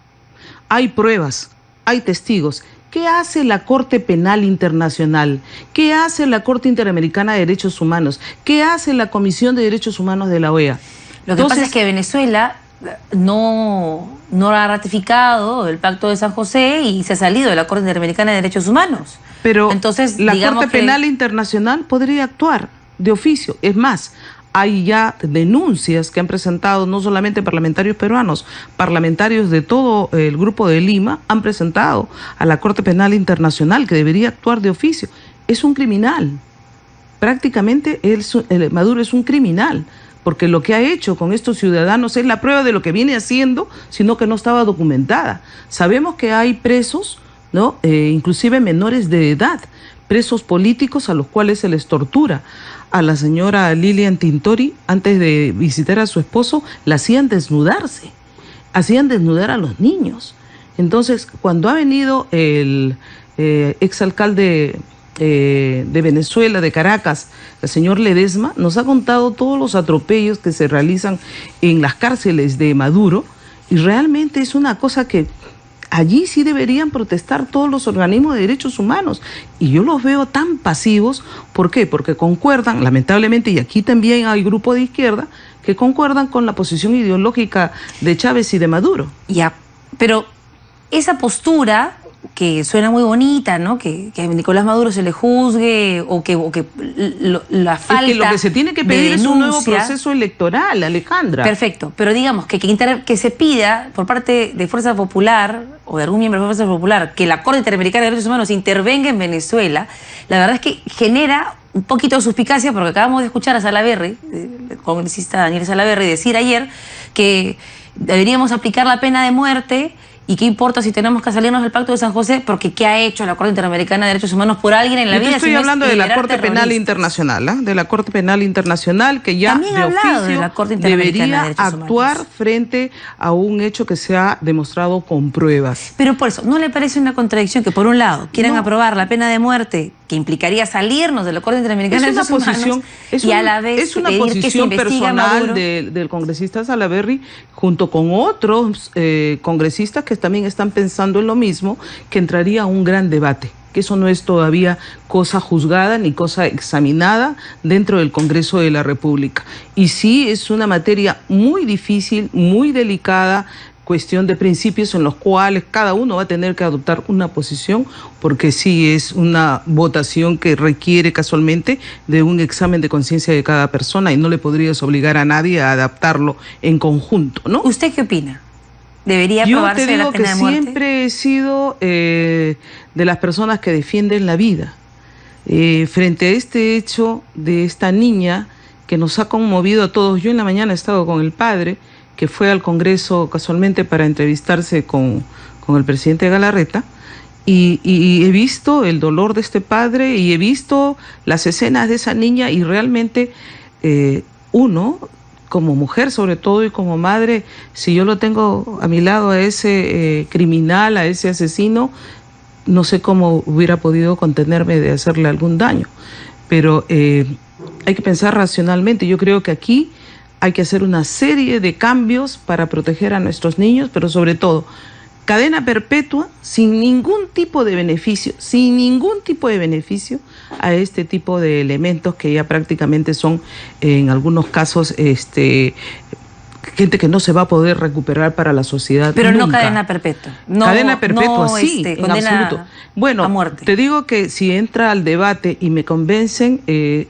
hay pruebas, hay testigos. ¿Qué hace la Corte Penal Internacional? ¿Qué hace la Corte Interamericana de Derechos Humanos? ¿Qué hace la Comisión de Derechos Humanos de la OEA? Lo que pasa es que Venezuela no ha ratificado el Pacto de San José y se ha salido de la Corte Interamericana de Derechos Humanos. Pero entonces, la Corte Penal Internacional podría actuar de oficio. Es más, hay ya denuncias que han presentado no solamente parlamentarios peruanos, parlamentarios de todo el Grupo de Lima han presentado a la Corte Penal Internacional que debería actuar de oficio. Es un criminal. Prácticamente Maduro es un criminal, porque lo que ha hecho con estos ciudadanos es la prueba de lo que viene haciendo, sino que no estaba documentada. Sabemos que hay presos, ¿no? Inclusive menores de edad, presos políticos a los cuales se les tortura. A la señora Lilian Tintori, antes de visitar a su esposo, la hacían desnudarse, hacían desnudar a los niños. Entonces, cuando ha venido el exalcalde de Venezuela, de Caracas, el señor Ledesma, nos ha contado todos los atropellos que se realizan en las cárceles de Maduro, y realmente es una cosa que allí sí deberían protestar todos los organismos de derechos humanos, y yo los veo tan pasivos. ¿Por qué? Porque concuerdan, lamentablemente, y aquí también hay grupo de izquierda, que concuerdan con la posición ideológica de Chávez y de Maduro. Ya, pero esa postura que suena muy bonita, ¿no? Que a Nicolás Maduro se le juzgue o que la falta es que lo que se tiene que pedir es un nuevo proceso electoral, Alejandra. Perfecto, pero digamos que se pida por parte de Fuerza Popular o de algún miembro de Fuerza Popular que la Corte Interamericana de Derechos Humanos intervenga en Venezuela, la verdad es que genera un poquito de suspicacia, porque acabamos de escuchar a Salaverry, el congresista Daniel Salaverry, decir ayer que deberíamos aplicar la pena de muerte. ¿Y qué importa si tenemos que salirnos del Pacto de San José? Porque ¿qué ha hecho la Corte Interamericana de Derechos Humanos por alguien en la vida? Estoy hablando de la Corte Penal Internacional, ¿eh? De la Corte Penal Internacional, que ya también de oficio debería actuar frente a un hecho que se ha demostrado con pruebas. Pero por eso, ¿no le parece una contradicción que por un lado quieran aprobar la pena de muerte, que implicaría salirnos de la Corte Interamericana de Derechos Humanos, y a la vez es una posición personal del congresista Salaverry, junto con otros congresistas que también están pensando en lo mismo, que entraría a un gran debate, que eso no es todavía cosa juzgada ni cosa examinada dentro del Congreso de la República. Y sí es una materia muy difícil, muy delicada, cuestión de principios en los cuales cada uno va a tener que adoptar una posición, porque sí es una votación que requiere casualmente de un examen de conciencia de cada persona, y no le podrías obligar a nadie a adaptarlo en conjunto, ¿no? ¿Usted qué opina? ¿Debería aprobarse la pena de muerte? Yo siempre he sido de las personas que defienden la vida. Frente a este hecho de esta niña que nos ha conmovido a todos, yo en la mañana he estado con el padre, que fue al Congreso casualmente para entrevistarse con el presidente Galarreta, y he visto el dolor de este padre y he visto las escenas de esa niña, y realmente uno, como mujer sobre todo y como madre, si yo lo tengo a mi lado a ese criminal, a ese asesino, no sé cómo hubiera podido contenerme de hacerle algún daño. Pero hay que pensar racionalmente. Yo creo que aquí hay que hacer una serie de cambios para proteger a nuestros niños, pero sobre todo cadena perpetua sin ningún tipo de beneficio, a este tipo de elementos que ya prácticamente son en algunos casos gente que no se va a poder recuperar para la sociedad. Pero nunca. No cadena perpetua. No, cadena perpetua, no, sí, en absoluto. Bueno, a muerte. Te digo que si entra al debate y me convencen,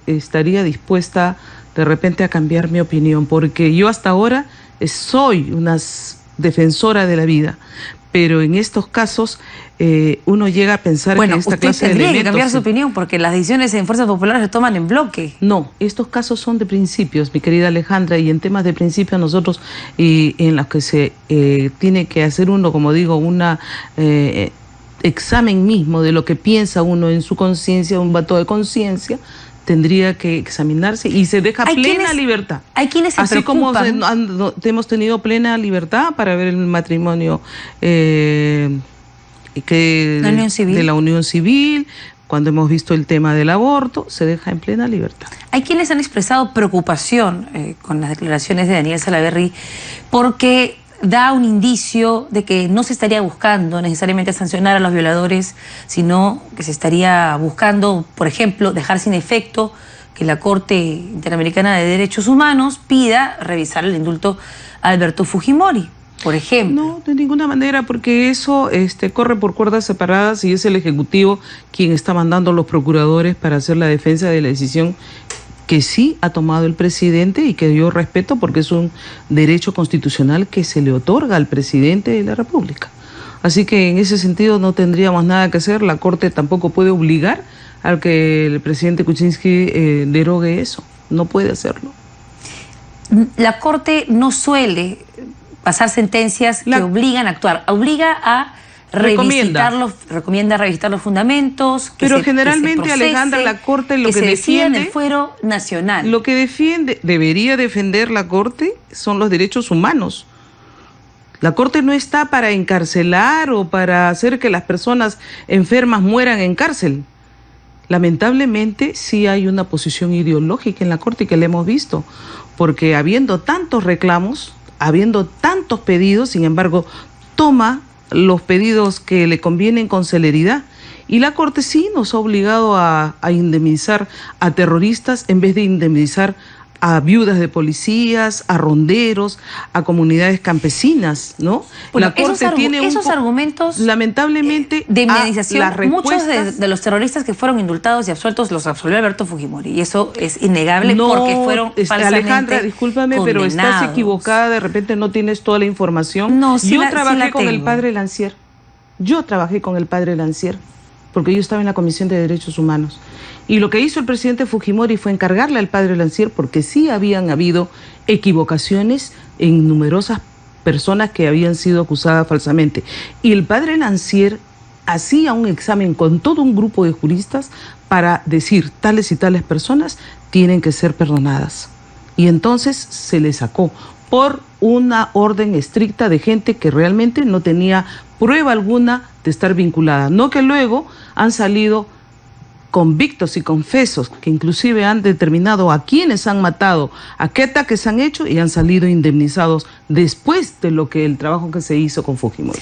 estaría dispuesta de repente a cambiar mi opinión, porque yo hasta ahora soy una defensora de la vida, pero en estos casos uno llega a pensar Bueno, que esta usted clase de tendría que elementos... cambiar su opinión porque las decisiones en Fuerzas Populares se toman en bloque. No, estos casos son de principios, mi querida Alejandra, y en temas de principios nosotros, en los que se tiene que hacer uno, como digo, una examen mismo de lo que piensa uno en su conciencia, un voto de conciencia, tendría que examinarse y se deja plena libertad. Hay quienes se así como preocupan. hemos tenido plena libertad para ver el matrimonio La unión civil. de la unión civil, cuando hemos visto el tema del aborto, se deja en plena libertad. Hay quienes han expresado preocupación con las declaraciones de Daniel Salaverry porque da un indicio de que no se estaría buscando necesariamente sancionar a los violadores, sino que se estaría buscando, por ejemplo, dejar sin efecto que la Corte Interamericana de Derechos Humanos pida revisar el indulto a Alberto Fujimori, por ejemplo. No, de ninguna manera, porque eso corre por cuerdas separadas y es el Ejecutivo quien está mandando a los procuradores para hacer la defensa de la decisión que sí ha tomado el presidente y que yo respeto porque es un derecho constitucional que se le otorga al presidente de la República. Así que en ese sentido no tendríamos nada que hacer, la Corte tampoco puede obligar a que el presidente Kuczynski derogue eso, no puede hacerlo. La Corte no suele pasar sentencias que obligan a actuar, obliga a recomienda revisitar los fundamentos. Pero generalmente, Alejandra, la Corte lo que defiende en el fuero nacional. Lo que debería defender la Corte son los derechos humanos. La Corte no está para encarcelar o para hacer que las personas enfermas mueran en cárcel. Lamentablemente sí hay una posición ideológica en la Corte que la hemos visto, porque habiendo tantos reclamos, habiendo tantos pedidos, sin embargo, toma los pedidos que le convienen con celeridad. Y la Corte sí nos ha obligado a indemnizar a terroristas en vez de indemnizar a viudas de policías, a ronderos, a comunidades campesinas, ¿no? Bueno, la Corte tiene esos argumentos lamentablemente de indemnización, muchos respuestas... de los terroristas que fueron indultados y absueltos los absolvió Alberto Fujimori, y eso es innegable porque fueron falsamente Alejandra, discúlpame, pero estás equivocada, de repente no tienes toda la información. No, sí yo trabajé sí con el padre Lancier, porque yo estaba en la Comisión de Derechos Humanos. Y lo que hizo el presidente Fujimori fue encargarle al padre Lancier, porque sí habían habido equivocaciones en numerosas personas que habían sido acusadas falsamente. Y el padre Lancier hacía un examen con todo un grupo de juristas para decir tales y tales personas tienen que ser perdonadas. Y entonces se le sacó por una orden estricta de gente que realmente no tenía prueba alguna de estar vinculada. No que luego han salido convictos y confesos que inclusive han determinado a quiénes han matado, a qué ataques han hecho y han salido indemnizados después de lo que el trabajo que se hizo con Fujimori.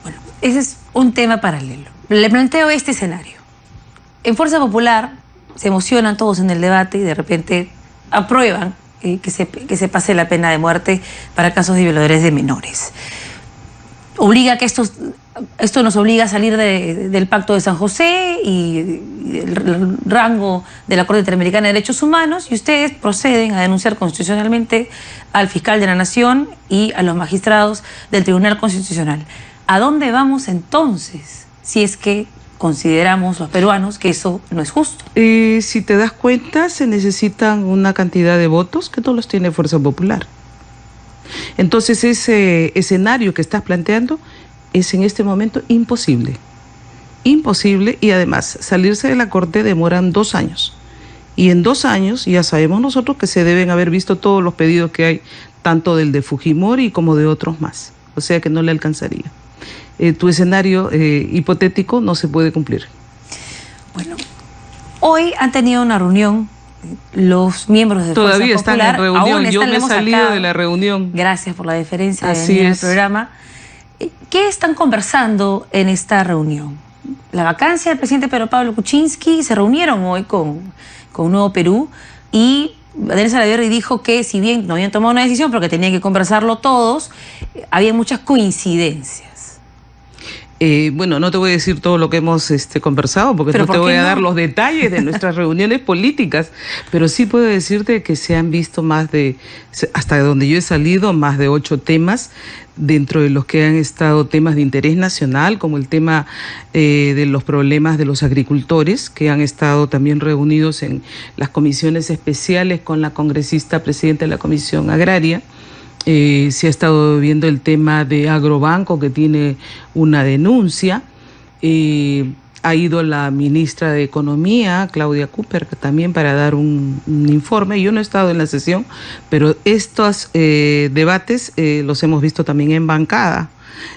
Bueno, ese es un tema paralelo. Le planteo este escenario. En Fuerza Popular se emocionan todos en el debate y de repente aprueban que se pase la pena de muerte para casos de violadores de menores. Obliga que esto nos obliga a salir del Pacto de San José y el rango de la Corte Interamericana de Derechos Humanos, y ustedes proceden a denunciar constitucionalmente al fiscal de la Nación y a los magistrados del Tribunal Constitucional. ¿A dónde vamos entonces si es que consideramos los peruanos que eso no es justo? Si te das cuenta, se necesitan una cantidad de votos que no los tiene Fuerza Popular. Entonces ese escenario que estás planteando es en este momento imposible. Imposible, y además salirse de la Corte demoran 2 años. Y en 2 años ya sabemos nosotros que se deben haber visto todos los pedidos que hay, tanto del de Fujimori como de otros más. O sea que no le alcanzaría. Tu escenario hipotético no se puede cumplir. Bueno, hoy han tenido una reunión los miembros de Fuerza Todavía Popular. están en reunión, aún yo me he salido sacado. de la reunión. Gracias por la deferencia de Así venir al es. programa. ¿Qué están conversando en esta reunión? La vacancia del presidente Pedro Pablo Kuczynski, se reunieron hoy con Nuevo Perú y Daniel Salaverry dijo que si bien no habían tomado una decisión porque tenían que conversarlo todos, había muchas coincidencias. Bueno, no te voy a decir todo lo que hemos conversado, porque no te voy a dar los detalles de nuestras reuniones políticas, pero sí puedo decirte que se han visto hasta donde yo he salido, más de 8 temas, dentro de los que han estado temas de interés nacional, como el tema de los problemas de los agricultores, que han estado también reunidos en las comisiones especiales con la congresista presidenta de la Comisión Agraria. Se ha estado viendo el tema de Agrobanco, que tiene una denuncia. Ha ido la ministra de Economía, Claudia Cooper, también para dar un informe. Yo no he estado en la sesión, pero estos debates los hemos visto también en bancada.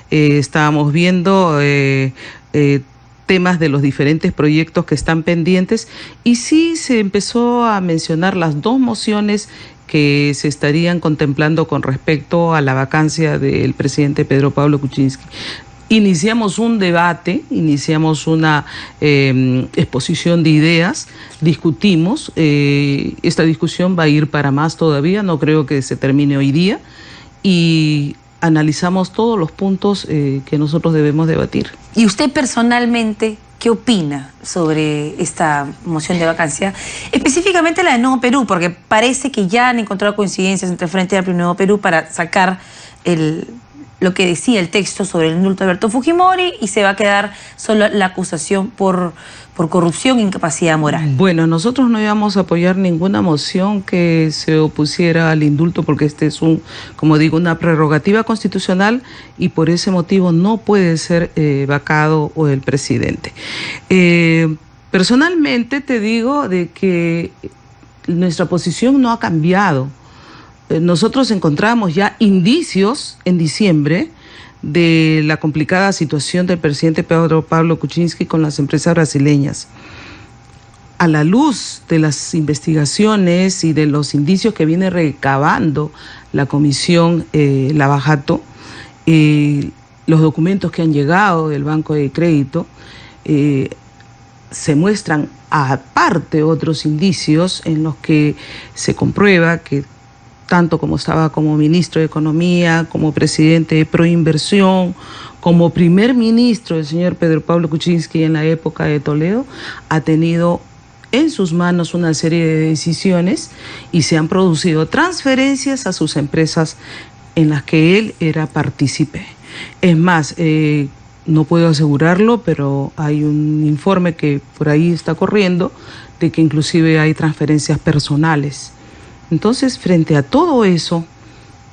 Estábamos viendo temas de los diferentes proyectos que están pendientes, y sí se empezó a mencionar las 2 mociones que se estarían contemplando con respecto a la vacancia del presidente Pedro Pablo Kuczynski. Iniciamos un debate, iniciamos una exposición de ideas, discutimos, esta discusión va a ir para más todavía, no creo que se termine hoy día, y analizamos todos los puntos que nosotros debemos debatir. ¿Y usted personalmente qué opina sobre esta moción de vacancia? Específicamente la de Nuevo Perú, porque parece que ya han encontrado coincidencias entre Frente Amplio y Nuevo Perú para sacar lo que decía el texto sobre el indulto de Alberto Fujimori, y se va a quedar solo la acusación por corrupción e incapacidad moral. Bueno, nosotros no íbamos a apoyar ninguna moción que se opusiera al indulto, porque este es como digo, una prerrogativa constitucional, y por ese motivo no puede ser vacado o el presidente. Personalmente te digo de que nuestra posición no ha cambiado. Nosotros encontramos ya indicios en diciembre de la complicada situación del presidente Pedro Pablo Kuczynski con las empresas brasileñas. A la luz de las investigaciones y de los indicios que viene recabando la comisión Lavajato, los documentos que han llegado del Banco de Crédito, se muestran aparte otros indicios en los que se comprueba que tanto como estaba como ministro de Economía, como presidente de Proinversión, como primer ministro del señor Pedro Pablo Kuczynski en la época de Toledo, ha tenido en sus manos una serie de decisiones y se han producido transferencias a sus empresas en las que él era partícipe. Es más, no puedo asegurarlo, pero hay un informe que por ahí está corriendo de que inclusive hay transferencias personales. Entonces, frente a todo eso,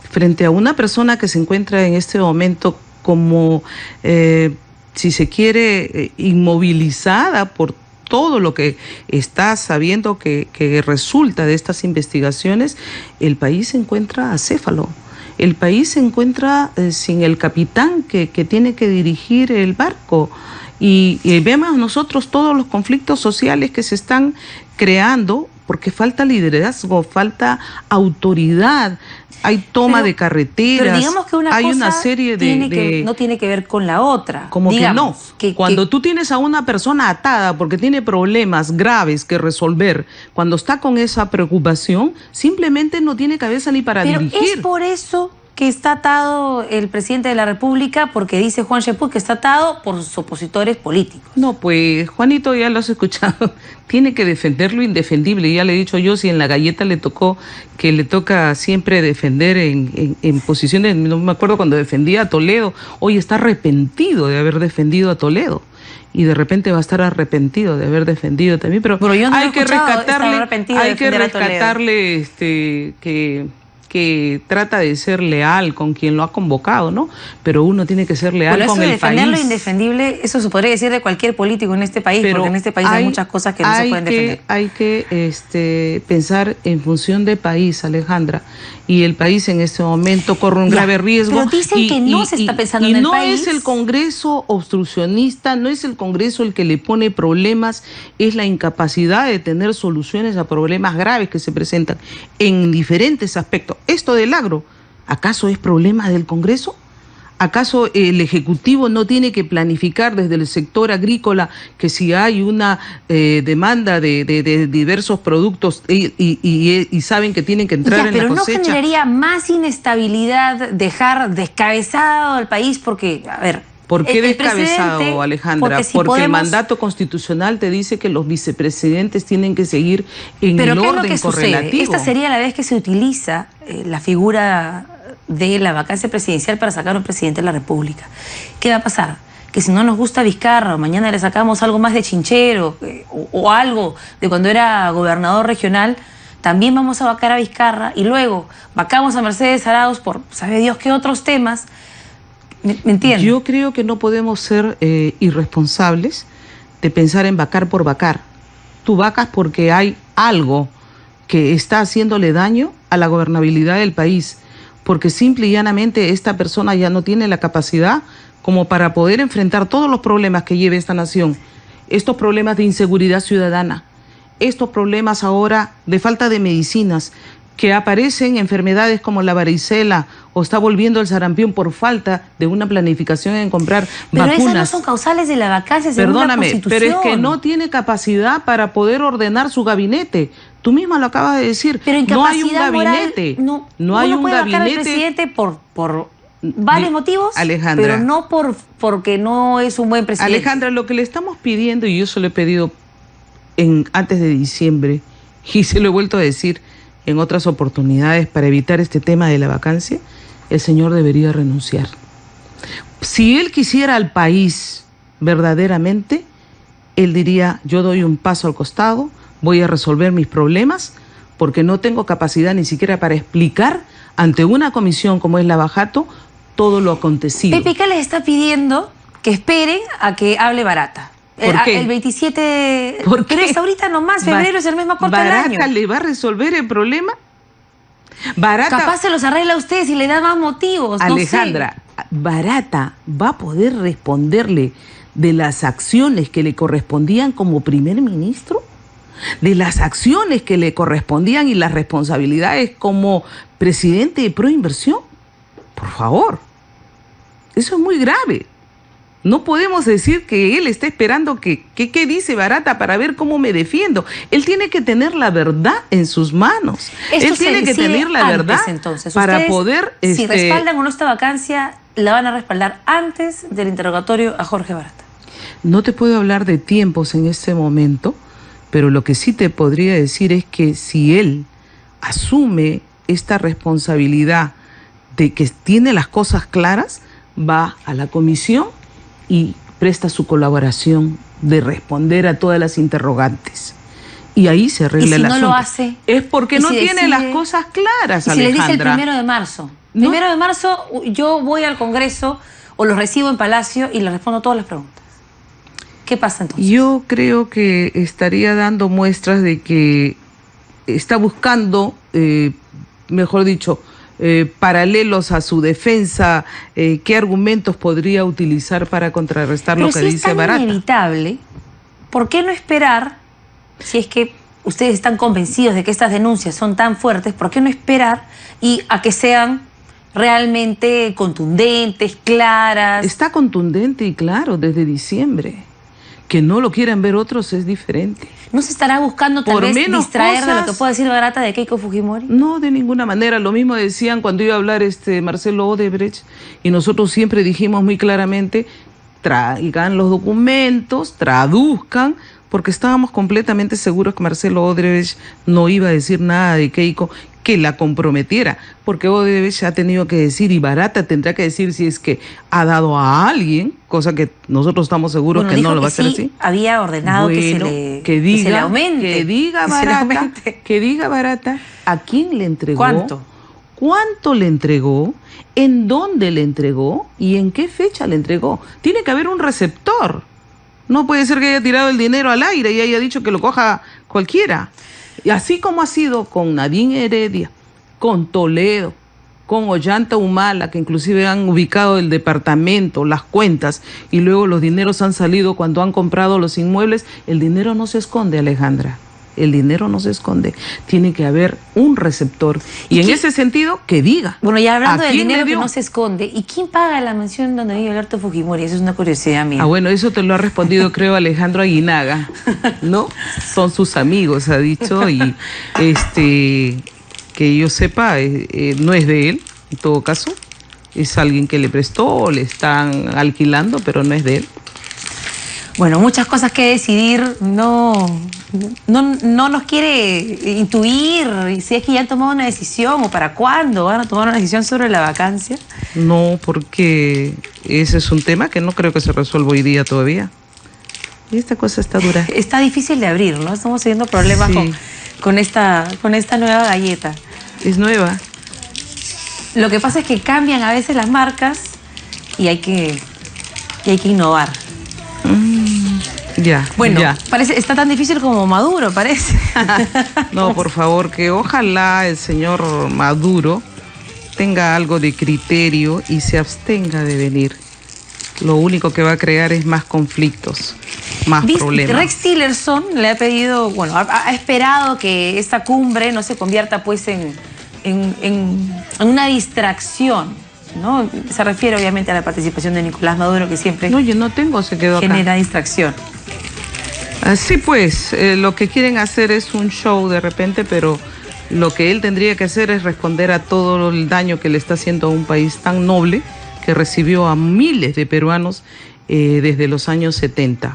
frente a una persona que se encuentra en este momento como, si se quiere, inmovilizada por todo lo que está sabiendo que resulta de estas investigaciones, el país se encuentra acéfalo. El país se encuentra sin el capitán que tiene que dirigir el barco. Y vemos nosotros todos los conflictos sociales que se están creando porque falta liderazgo, falta autoridad, hay toma de carreteras, pero digamos que hay una serie no tiene que ver con la otra. Como digamos, que no. Cuando tú tienes a una persona atada porque tiene problemas graves que resolver, cuando está con esa preocupación, simplemente no tiene cabeza ni para dirigir. Pero es por eso que está atado el presidente de la República, porque dice Juan Sheput que está atado por sus opositores políticos. No, pues Juanito, ya lo has escuchado, tiene que defender lo indefendible. Ya le he dicho yo, si en la galleta le toca siempre defender en posiciones, no me acuerdo cuando defendía a Toledo, hoy está arrepentido de haber defendido a Toledo. Y de repente va a estar arrepentido de haber defendido también, pero yo no hay que rescatarle, que trata de ser leal con quien lo ha convocado, ¿no? Pero uno tiene que ser leal con el país. Defender lo indefendible, eso se podría decir de cualquier político en este país, porque en este país hay muchas cosas que no se pueden defender. Hay que pensar en función de país, Alejandra, y el país en este momento corre un grave riesgo. Pero dicen que no se está pensando en el país. Y no es el Congreso obstruccionista, no es el Congreso el que le pone problemas, es la incapacidad de tener soluciones a problemas graves que se presentan en diferentes aspectos. Esto del agro, ¿acaso es problema del Congreso? ¿Acaso el Ejecutivo no tiene que planificar desde el sector agrícola que si hay una demanda de diversos productos y saben que tienen que entrar en la cosecha? Pero ¿no generaría más inestabilidad dejar descabezado al país? Porque, a ver, ¿Por qué El descabezado, presidente, Alejandra? Porque el mandato constitucional te dice que los vicepresidentes tienen que seguir en Pero el ¿qué es lo orden que correlativo. sucede? Esta sería la vez que se utiliza la figura de la vacancia presidencial para sacar a un presidente de la República. ¿Qué va a pasar? Que si no nos gusta Vizcarra, o mañana le sacamos algo más de Chinchero, o algo de cuando era gobernador regional, también vamos a vacar a Vizcarra, y luego vacamos a Mercedes Arauz por sabe Dios qué otros temas. ¿Me entiendes? Yo creo que no podemos ser irresponsables de pensar en vacar por vacar. Tú vacas porque hay algo que está haciéndole daño a la gobernabilidad del país, porque simple y llanamente esta persona ya no tiene la capacidad como para poder enfrentar todos los problemas que lleve esta nación, estos problemas de inseguridad ciudadana, estos problemas ahora de falta de medicinas, que aparecen enfermedades como la varicela o está volviendo el sarampión por falta de una planificación en comprar vacunas. Pero esas no son causales de la vacancia según la Constitución. Pero es que no tiene capacidad para poder ordenar su gabinete. Tú misma lo acabas de decir. Pero no hay un gabinete. Moral, no hay un puede vacar al gabinete. Presidente por varios motivos, Alejandra, pero no porque no es un buen presidente. Alejandra, lo que le estamos pidiendo, y yo se lo he pedido antes de diciembre, y se lo he vuelto a decir en otras oportunidades para evitar este tema de la vacancia, el señor debería renunciar. Si él quisiera al país verdaderamente, él diría, yo doy un paso al costado, voy a resolver mis problemas, porque no tengo capacidad ni siquiera para explicar ante una comisión como es la Bajato todo lo acontecido. PPK les está pidiendo que esperen a que hable Barata. ¿Por qué? El 27... ¿Por qué? Pero es ahorita nomás, febrero es el mes más corto del año. ¿Barata le va a resolver el problema? Barata, capaz se los arregla a ustedes y le da más motivos. Alejandra, no sé. Barata va a poder responderle de las acciones que le correspondían como primer ministro, de las acciones que le correspondían y las responsabilidades como presidente de Proinversión. Por favor, eso es muy grave. No podemos decir que él está esperando qué dice Barata para ver cómo me defiendo. Él tiene que tener la verdad en sus manos. Él tiene que tener la verdad entonces. para Ustedes, poder... Si respaldan o no esta vacancia, la van a respaldar antes del interrogatorio a Jorge Barata. No te puedo hablar de tiempos en este momento, pero lo que sí te podría decir es que si él asume esta responsabilidad de que tiene las cosas claras, va a la comisión y presta su colaboración de responder a todas las interrogantes. Y ahí se arregla el asunto. ¿Y si no lo hace? Es porque no tiene decide, las cosas claras, ¿y si Alejandra? le dice el 1 de marzo? No. 1 de marzo yo voy al Congreso o los recibo en Palacio y le respondo todas las preguntas. ¿Qué pasa entonces? Yo creo que estaría dando muestras de que está buscando, mejor dicho, paralelos a su defensa, qué argumentos podría utilizar para contrarrestar Pero lo que si dice es tan Barata. inevitable, ¿por qué no esperar, si es que ustedes están convencidos de que estas denuncias son tan fuertes, por qué no esperar y a que sean realmente contundentes, claras? Está contundente y claro desde diciembre. Que no lo quieran ver otros es diferente. ¿No se estará buscando tal Por vez menos distraer de lo cosas- que pueda decir Barata de Keiko Fujimori? No, de ninguna manera. Lo mismo decían cuando iba a hablar Marcelo Odebrecht, y nosotros siempre dijimos muy claramente, traigan los documentos, traduzcan, porque estábamos completamente seguros que Marcelo Odebrecht no iba a decir nada de Keiko que la comprometiera, porque Odebrecht ha tenido que decir, y Barata tendrá que decir si es que ha dado a alguien, cosa que nosotros estamos seguros Bueno, que no dijo lo va a hacer sí, así. había ordenado Bueno, que se le aumente. que diga que se le Barata, aumente. que diga Barata a quién le entregó, ¿Cuánto? cuánto le entregó, en dónde le entregó y en qué fecha le entregó. Tiene que haber un receptor. No puede ser que haya tirado el dinero al aire y haya dicho que lo coja cualquiera. Y así como ha sido con Nadine Heredia, con Toledo, con Ollanta Humala, que inclusive han ubicado el departamento, las cuentas, y luego los dineros han salido cuando han comprado los inmuebles, el dinero no se esconde, Alejandra. El dinero no se esconde. Tiene que haber un receptor. Y en ese sentido, que diga. Bueno, ya hablando ¿a del quién le dinero que dio? no se esconde, ¿y quién paga la mansión donde vive Alberto Fujimori? Eso es una curiosidad mía. Ah, bueno, eso te lo ha respondido, creo, Alejandro Aguinaga, ¿no? Son sus amigos, ha dicho, y que yo sepa, no es de él, en todo caso, Es alguien que le prestó, le están alquilando, pero no es de él. Bueno, muchas cosas que decidir, no nos quiere intuir si es que ya han tomado una decisión o para cuándo van a tomar una decisión sobre la vacancia. No, porque ese es un tema que no creo que se resuelva hoy día todavía. Y esta cosa está dura. Está difícil de abrir, ¿no? Estamos teniendo problemas Sí. con esta nueva galleta. Es nueva. Lo que pasa es que cambian a veces las marcas y hay que innovar. Ya, Bueno, ya. está tan difícil como Maduro, parece. No, por favor, que ojalá el señor Maduro tenga algo de criterio y se abstenga de venir. Lo único que va a crear es más conflictos, más problemas. Rex Tillerson le ha pedido, bueno, ha esperado que esta cumbre no se convierta pues en una distracción, ¿no? Se refiere obviamente a la participación de Nicolás Maduro, que siempre No, yo no tengo, se quedó acá. genera distracción. Así pues, lo que quieren hacer es un show de repente, pero lo que él tendría que hacer es responder a todo el daño que le está haciendo a un país tan noble que recibió a miles de peruanos desde los años 70.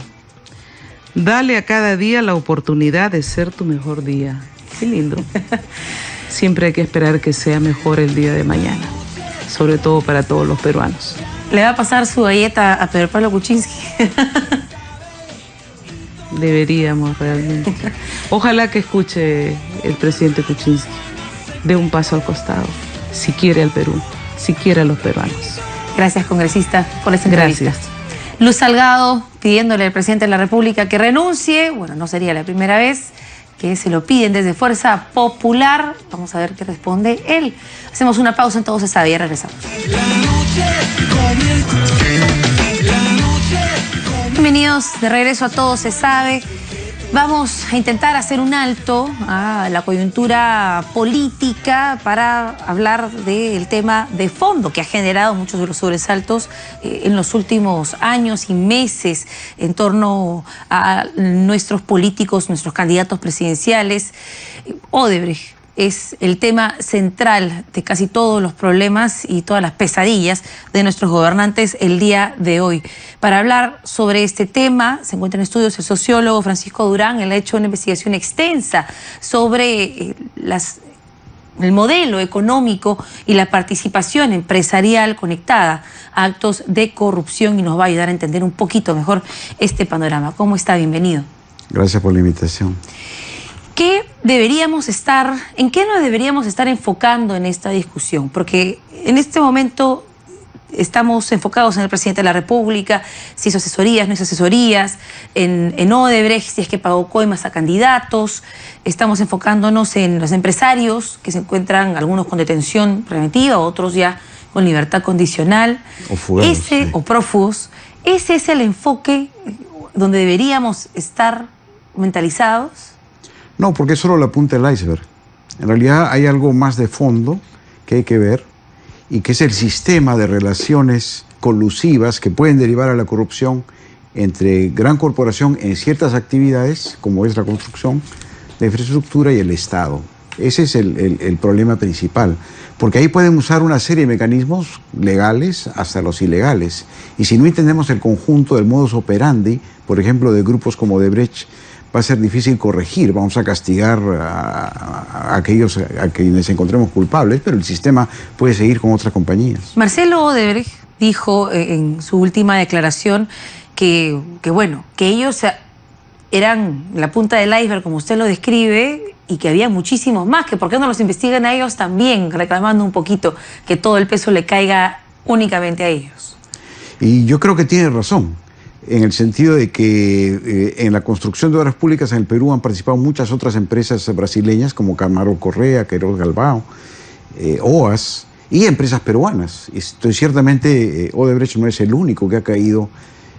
Dale a cada día la oportunidad de ser tu mejor día. Qué lindo. Siempre hay que esperar que sea mejor el día de mañana, sobre todo para todos los peruanos. Le va a pasar su galleta a Pedro Pablo Kuczynski. Deberíamos realmente. Ojalá que escuche el presidente Kuczynski. Dé un paso al costado. Si quiere al Perú, si quiere a los peruanos. Gracias, congresista, por esta entrevista. Gracias. Luz Salgado pidiéndole al presidente de la República que renuncie. Bueno, no sería la primera vez que se lo piden desde Fuerza Popular. Vamos a ver qué responde él. Hacemos una pausa en Todo se sabe y regresamos. Bienvenidos de regreso a Todo se sabe. Vamos a intentar hacer un alto a la coyuntura política para hablar del tema de fondo que ha generado muchos de los sobresaltos en los últimos años y meses en torno a nuestros políticos, nuestros candidatos presidenciales. Odebrecht es el tema central de casi todos los problemas y todas las pesadillas de nuestros gobernantes el día de hoy. Para hablar sobre este tema se encuentra en estudios el sociólogo Francisco Durán. Él ha hecho una investigación extensa sobre el modelo económico y la participación empresarial conectada a actos de corrupción y nos va a ayudar a entender un poquito mejor este panorama. ¿Cómo está? Bienvenido. Gracias por la invitación. ¿En qué nos deberíamos estar enfocando en esta discusión? Porque en este momento estamos enfocados en el presidente de la República, si hizo asesorías, no hizo asesorías, en Odebrecht, si es que pagó coimas a candidatos. Estamos enfocándonos en los empresarios, que se encuentran algunos con detención preventiva, otros ya con libertad condicional. O fugados, sí. O prófugos. ¿Ese es el enfoque donde deberíamos estar mentalizados? No, porque es solo la punta del iceberg. En realidad hay algo más de fondo que hay que ver y que es el sistema de relaciones colusivas que pueden derivar a la corrupción entre gran corporación en ciertas actividades, como es la construcción, la infraestructura y el Estado. Ese es el problema principal, porque ahí pueden usar una serie de mecanismos legales hasta los ilegales. Y si no entendemos el conjunto del modus operandi, por ejemplo, de grupos como Odebrecht, va a ser difícil corregir, vamos a castigar a quienes encontremos culpables, pero el sistema puede seguir con otras compañías. Marcelo Odebrecht dijo en su última declaración que ellos eran la punta del iceberg, como usted lo describe, y que había muchísimos más, que por qué no los investigan a ellos también, reclamando un poquito que todo el peso le caiga únicamente a ellos. Y yo creo que tiene razón, en el sentido de que en la construcción de obras públicas en el Perú han participado muchas otras empresas brasileñas como Camargo Correa, Queiroz Galvão, OAS y empresas peruanas. Y ciertamente Odebrecht no es el único que ha caído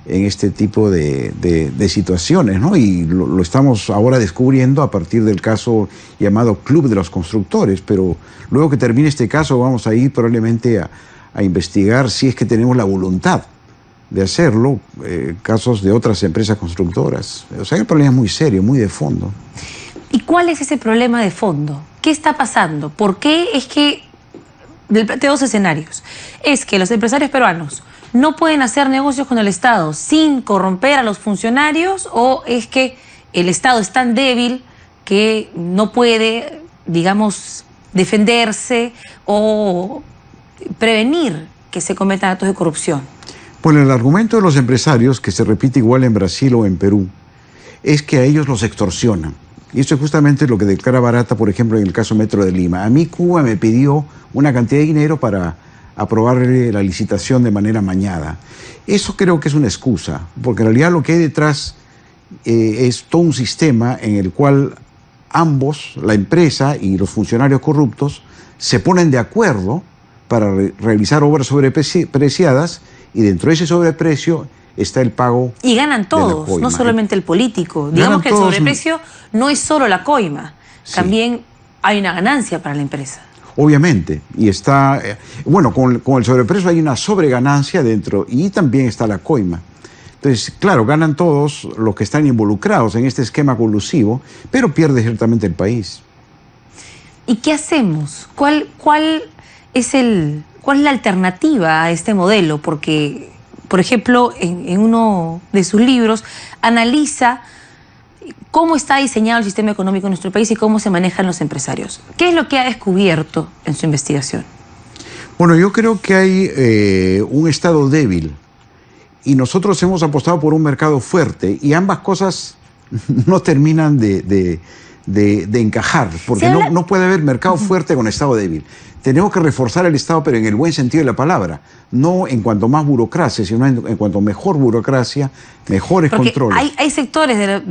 en este tipo de situaciones, ¿no? Y lo estamos ahora descubriendo a partir del caso llamado Club de los Constructores, pero luego que termine este caso vamos a ir probablemente a investigar si es que tenemos la voluntad de hacerlo, casos de otras empresas constructoras. O sea, el problema es muy serio, muy de fondo. ¿Y cuál es ese problema de fondo? ¿Qué está pasando? ¿Por qué es que plantea dos escenarios. Es que los empresarios peruanos no pueden hacer negocios con el Estado sin corromper a los funcionarios, o es que el Estado es tan débil que no puede, digamos, defenderse o prevenir que se cometan actos de corrupción. Bueno, el argumento de los empresarios, que se repite igual en Brasil o en Perú, es que a ellos los extorsionan. Y eso es justamente lo que declara Barata, por ejemplo, en el caso Metro de Lima. A mí Cuba me pidió una cantidad de dinero para aprobarle la licitación de manera amañada. Eso creo que es una excusa, porque en realidad lo que hay detrás es todo un sistema en el cual ambos, la empresa y los funcionarios corruptos, se ponen de acuerdo para realizar obras sobrepreciadas, y dentro de ese sobreprecio está el pago. Y ganan todos, no solamente el político. Digamos que el sobreprecio no es solo la coima, también hay una ganancia para la empresa. Obviamente, y está, bueno, con el sobreprecio hay una sobreganancia dentro, y también está la coima. Entonces, claro, ganan todos los que están involucrados en este esquema colusivo, pero pierde ciertamente el país. ¿Y qué hacemos? ¿Cuál es la alternativa a este modelo? Porque, por ejemplo, en uno de sus libros analiza cómo está diseñado el sistema económico en nuestro país y cómo se manejan los empresarios. ¿Qué es lo que ha descubierto en su investigación? Bueno, yo creo que hay un Estado débil, y nosotros hemos apostado por un mercado fuerte, y ambas cosas no terminan de encajar, porque no puede haber mercado fuerte con Estado débil. Tenemos que reforzar el Estado, pero en el buen sentido de la palabra, no en cuanto más burocracia, sino en cuanto mejor burocracia, mejores controles. Hay sectores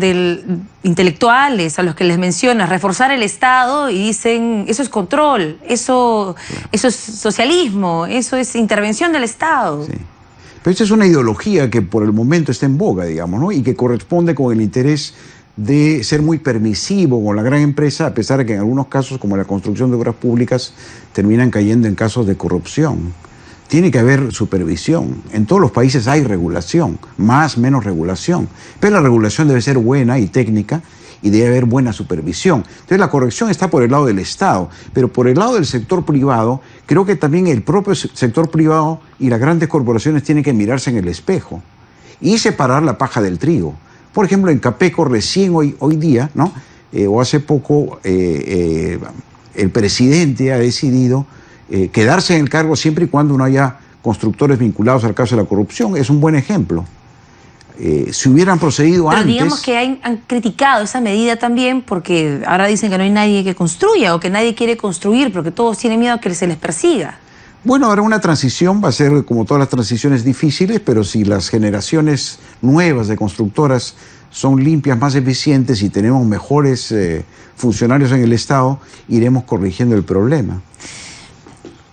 intelectuales a los que les mencionas reforzar el Estado y dicen eso es control, eso es socialismo, eso es intervención del Estado. Sí. Pero esta es una ideología que por el momento está en boga, digamos, ¿no? Y que corresponde con el interés de ser muy permisivo con la gran empresa, a pesar de que en algunos casos, como la construcción de obras públicas, terminan cayendo en casos de corrupción. Tiene que haber supervisión. En todos los países hay regulación, menos regulación. Pero la regulación debe ser buena y técnica, y debe haber buena supervisión. Entonces la corrección está por el lado del Estado, pero por el lado del sector privado, creo que también el propio sector privado y las grandes corporaciones tienen que mirarse en el espejo y separar la paja del trigo. Por ejemplo, en Capeco recién hoy día, ¿no? O hace poco, el presidente ha decidido quedarse en el cargo siempre y cuando no haya constructores vinculados al caso de la corrupción. Es un buen ejemplo. Si hubieran procedido antes... Pero digamos que han criticado esa medida también, porque ahora dicen que no hay nadie que construya o que nadie quiere construir porque todos tienen miedo a que se les persiga. Bueno, ahora una transición va a ser como todas las transiciones difíciles, pero si las generaciones nuevas de constructoras son limpias, más eficientes y tenemos mejores funcionarios en el Estado, iremos corrigiendo el problema.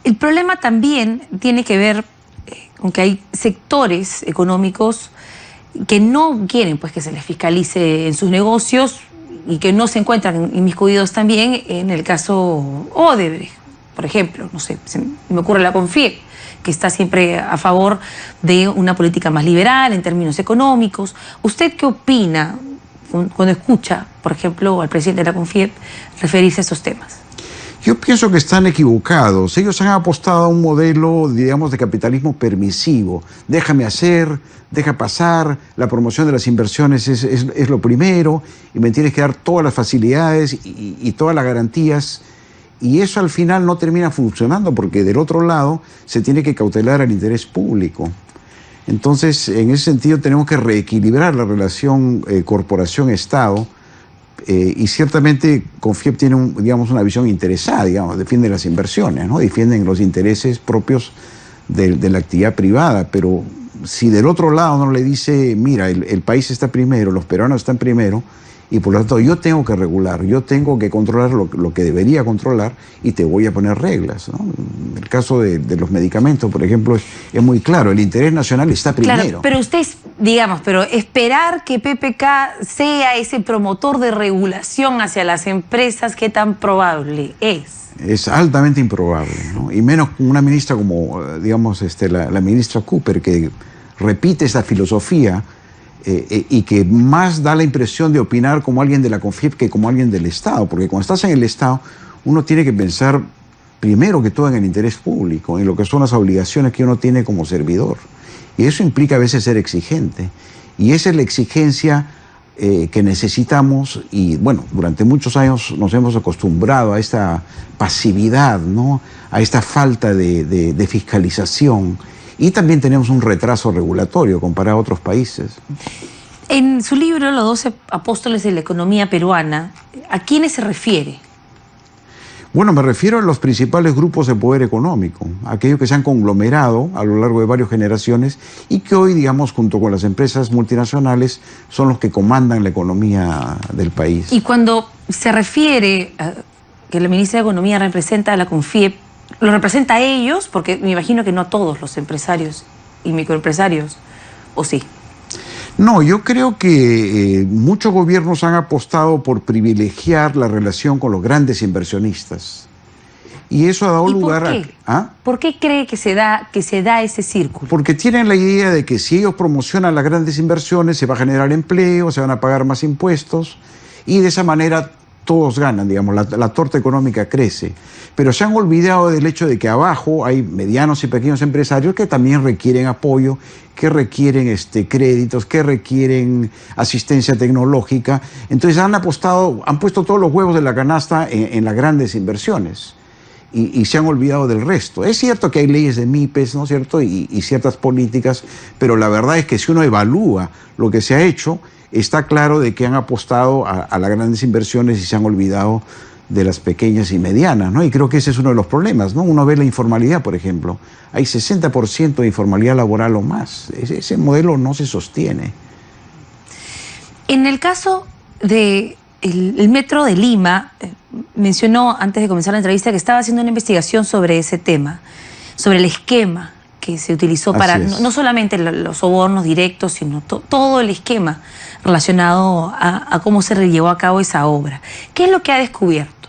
El problema también tiene que ver con que hay sectores económicos que no quieren pues que se les fiscalice en sus negocios y que no se encuentran inmiscuidos también en el caso Odebrecht. Por ejemplo, no sé, se me ocurre la CONFIEP, que está siempre a favor de una política más liberal en términos económicos. ¿Usted qué opina cuando escucha, por ejemplo, al presidente de la CONFIEP referirse a esos temas? Yo pienso que están equivocados. Ellos han apostado a un modelo, digamos, de capitalismo permisivo. Déjame hacer, deja pasar, la promoción de las inversiones es lo primero, y me tienes que dar todas las facilidades y todas las garantías. Y eso al final no termina funcionando, porque del otro lado se tiene que cautelar el interés público. Entonces, en ese sentido, tenemos que reequilibrar la relación corporación-Estado. Y ciertamente CONFIEP tiene digamos, una visión interesada, digamos, defiende las inversiones, ¿no? Defienden los intereses propios de la actividad privada, pero si del otro lado uno le dice, mira, el país está primero, los peruanos están primero, y por lo tanto yo tengo que regular, yo tengo que controlar lo que debería controlar, y te voy a poner reglas, ¿no? El caso de los medicamentos, por ejemplo, es muy claro, el interés nacional está primero. Claro, pero usted, digamos, pero esperar que PPK sea ese promotor de regulación hacia las empresas, ¿qué tan probable es? Es altamente improbable, ¿no? Y menos una ministra como, digamos, la ministra Cooper, que repite esa filosofía y que más da la impresión de opinar como alguien de la CONFIEP que como alguien del Estado, porque cuando estás en el Estado uno tiene que pensar primero que todo en el interés público, en lo que son las obligaciones que uno tiene como servidor. Y eso implica a veces ser exigente. Y esa es la exigencia que necesitamos, y bueno, durante muchos años nos hemos acostumbrado a esta pasividad, ¿no? A esta falta de fiscalización, y también tenemos un retraso regulatorio comparado a otros países. En su libro, Los 12 Apóstoles de la Economía Peruana, ¿a quiénes se refiere? Bueno, me refiero a los principales grupos de poder económico, aquellos que se han conglomerado a lo largo de varias generaciones y que hoy, digamos, junto con las empresas multinacionales, son los que comandan la economía del país. Y cuando se refiere a que la ministra de Economía representa a la CONFIEP, ¿lo representa a ellos? Porque me imagino que no a todos los empresarios y microempresarios, ¿o sí? No, yo creo que muchos gobiernos han apostado por privilegiar la relación con los grandes inversionistas. Y eso ha dado lugar a... ¿Ah? ¿Por qué cree que se da ese círculo? Porque tienen la idea de que si ellos promocionan las grandes inversiones se va a generar empleo, se van a pagar más impuestos y de esa manera todos ganan, digamos, la torta económica crece. Pero se han olvidado del hecho de que abajo hay medianos y pequeños empresarios que también requieren apoyo, que requieren créditos, que requieren asistencia tecnológica. Entonces han puesto todos los huevos de la canasta en las grandes inversiones y se han olvidado del resto. Es cierto que hay leyes de MIPES, ¿no es cierto? Y ciertas políticas, pero la verdad es que si uno evalúa lo que se ha hecho, está claro de que han apostado a las grandes inversiones y se han olvidado de las pequeñas y medianas, ¿no? Y creo que ese es uno de los problemas, ¿no? Uno ve la informalidad, por ejemplo. Hay 60% de informalidad laboral o más. Ese modelo no se sostiene. En el caso del Metro de Lima, mencionó antes de comenzar la entrevista que estaba haciendo una investigación sobre ese tema, sobre el esquema que se utilizó para no solamente los sobornos directos, sino todo el esquema relacionado a cómo se llevó a cabo esa obra. ¿Qué es lo que ha descubierto?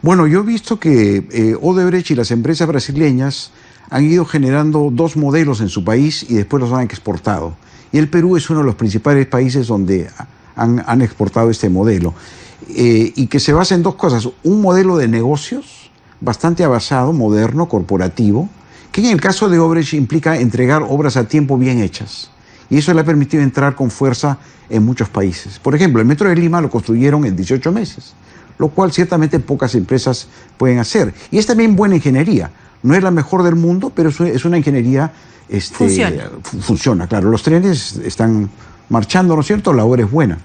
Bueno, yo he visto que Odebrecht y las empresas brasileñas han ido generando dos modelos en su país y después los han exportado. Y el Perú es uno de los principales países donde han exportado este modelo. Y que se basa en dos cosas. Un modelo de negocios bastante avanzado, moderno, corporativo, que en el caso de Odebrecht implica entregar obras a tiempo bien hechas. Y eso le ha permitido entrar con fuerza en muchos países. Por ejemplo, el Metro de Lima lo construyeron en 18 meses, lo cual ciertamente pocas empresas pueden hacer. Y es también buena ingeniería. No es la mejor del mundo, pero es una ingeniería... Funciona, claro. Los trenes están marchando, ¿no es cierto? La obra es buena.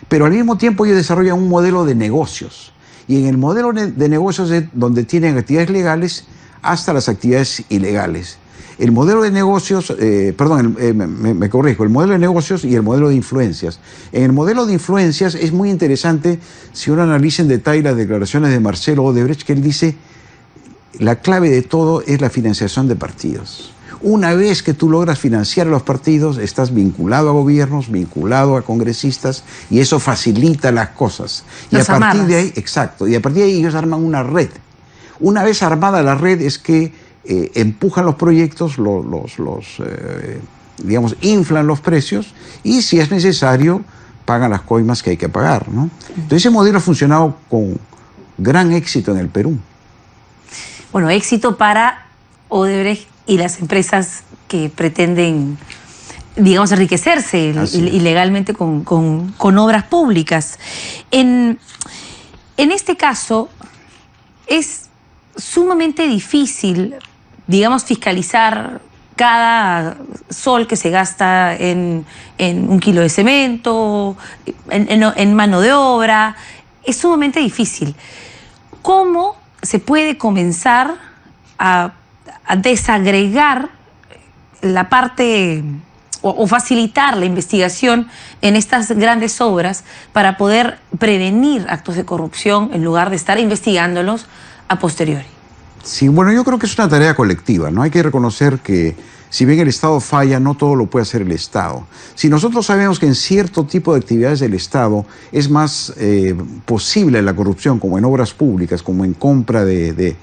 Pero al mismo tiempo ellos desarrollan un modelo de negocios. Y en el modelo de negocios es donde tienen actividades legales hasta las actividades ilegales. El modelo de negocios, me corrijo, el modelo de negocios y el modelo de influencias. En el modelo de influencias es muy interesante si uno analiza en detalle las declaraciones de Marcelo Odebrecht, que él dice, la clave de todo es la financiación de partidos. Una vez que tú logras financiar a los partidos, estás vinculado a gobiernos, vinculado a congresistas, y eso facilita las cosas. Y a partir de ahí, exacto, y a partir de ahí ellos arman una red. Una vez armada la red es que empujan los proyectos, digamos, inflan los precios y si es necesario pagan las coimas que hay que pagar, ¿no? Entonces ese modelo ha funcionado con gran éxito en el Perú. Bueno, éxito para Odebrecht y las empresas que pretenden, digamos, enriquecerse ilegalmente con obras públicas. En este caso es sumamente difícil, digamos, fiscalizar cada sol que se gasta en un kilo de cemento, en mano de obra. Es sumamente difícil. ¿Cómo se puede comenzar a desagregar la parte o facilitar la investigación en estas grandes obras para poder prevenir actos de corrupción en lugar de estar investigándolos a posteriori? Sí, bueno, yo creo que es una tarea colectiva, ¿no? Hay que reconocer que si bien el Estado falla, no todo lo puede hacer el Estado. Si nosotros sabemos que en cierto tipo de actividades del Estado es más posible la corrupción, como en obras públicas, como en compra de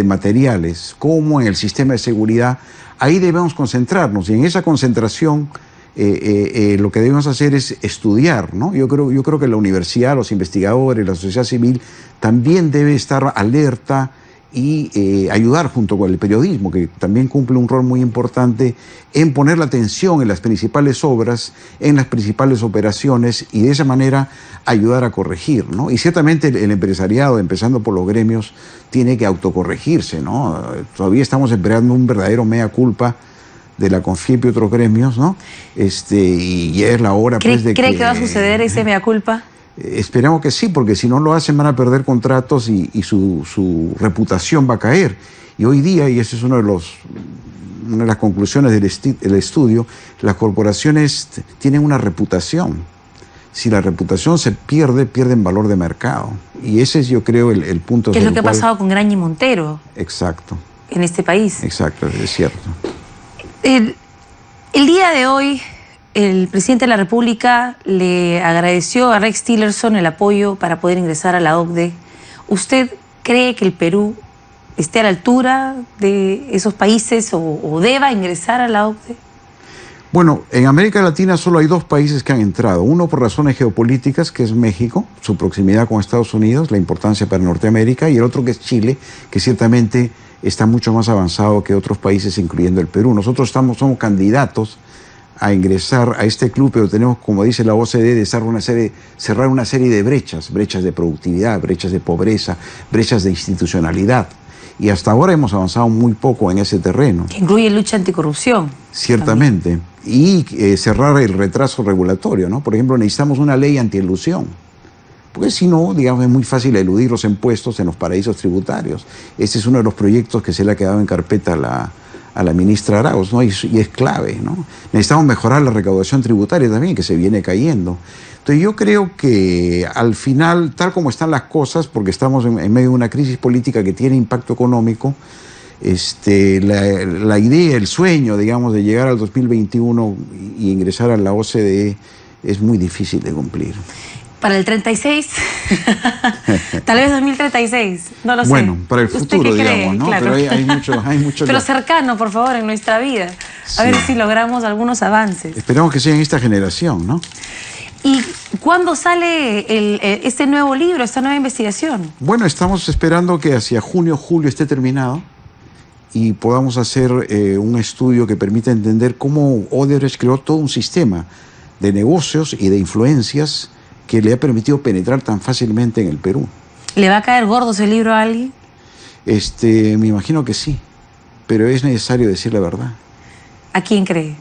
materiales, como en el sistema de seguridad, ahí debemos concentrarnos. Y en esa concentración lo que debemos hacer es estudiar, ¿no? Yo creo que la universidad, los investigadores, la sociedad civil también debe estar alerta y ayudar junto con el periodismo, que también cumple un rol muy importante en poner la atención en las principales obras, en las principales operaciones y de esa manera ayudar a corregir, ¿no? Y ciertamente el empresariado, empezando por los gremios, tiene que autocorregirse, ¿no? Todavía estamos esperando un verdadero mea culpa de la CONFIEP y otros gremios, ¿no? Y ya es la hora, pues, de ¿Cree que va a suceder ese mea culpa? Esperamos que sí, porque si no lo hacen van a perder contratos y su reputación va a caer. Y hoy día, y esa es una de las conclusiones del estudio, las corporaciones tienen una reputación. Si la reputación se pierde, pierden valor de mercado. Y ese es, yo creo, el punto. ¿Qué es lo que ha pasado con Graña y Montero? Exacto. En este país. Exacto, es cierto. El día de hoy, el presidente de la República le agradeció a Rex Tillerson el apoyo para poder ingresar a la OCDE. ¿Usted cree que el Perú esté a la altura de esos países o deba ingresar a la OCDE? Bueno, en América Latina solo hay dos países que han entrado. Uno por razones geopolíticas, que es México, su proximidad con Estados Unidos, la importancia para Norteamérica, y el otro que es Chile, que ciertamente está mucho más avanzado que otros países, incluyendo el Perú. Nosotros somos candidatos a ingresar a este club, pero tenemos, como dice la OCDE, de cerrar una serie de brechas de productividad, brechas de pobreza, brechas de institucionalidad. Y hasta ahora hemos avanzado muy poco en ese terreno. Que incluye lucha anticorrupción. Ciertamente. También. Y cerrar el retraso regulatorio, ¿no? Por ejemplo, necesitamos una ley antielusión. Porque si no, digamos, es muy fácil eludir los impuestos en los paraísos tributarios. Este es uno de los proyectos que se le ha quedado en carpeta a la ministra Arauz, ¿no? Y es clave, ¿no? Necesitamos mejorar la recaudación tributaria también, que se viene cayendo. Entonces yo creo que al final, tal como están las cosas, porque estamos en medio de una crisis política que tiene impacto económico, la idea, el sueño, digamos, de llegar al 2021 y ingresar a la OCDE es muy difícil de cumplir. Para el 36, tal vez 2036, no lo sé. Bueno, para el futuro, digamos, ¿no? Claro. Pero hay mucho Pero cercano, por favor, en nuestra vida. A ver si logramos algunos avances. Esperamos que sea en esta generación, ¿no? ¿Y cuándo sale este nuevo libro, esta nueva investigación? Bueno, estamos esperando que hacia junio, julio esté terminado y podamos hacer un estudio que permita entender cómo Odebrecht creó todo un sistema de negocios y de influencias que le ha permitido penetrar tan fácilmente en el Perú. ¿Le va a caer gordo ese libro a alguien? Me imagino que sí, pero es necesario decir la verdad. ¿A quién cree?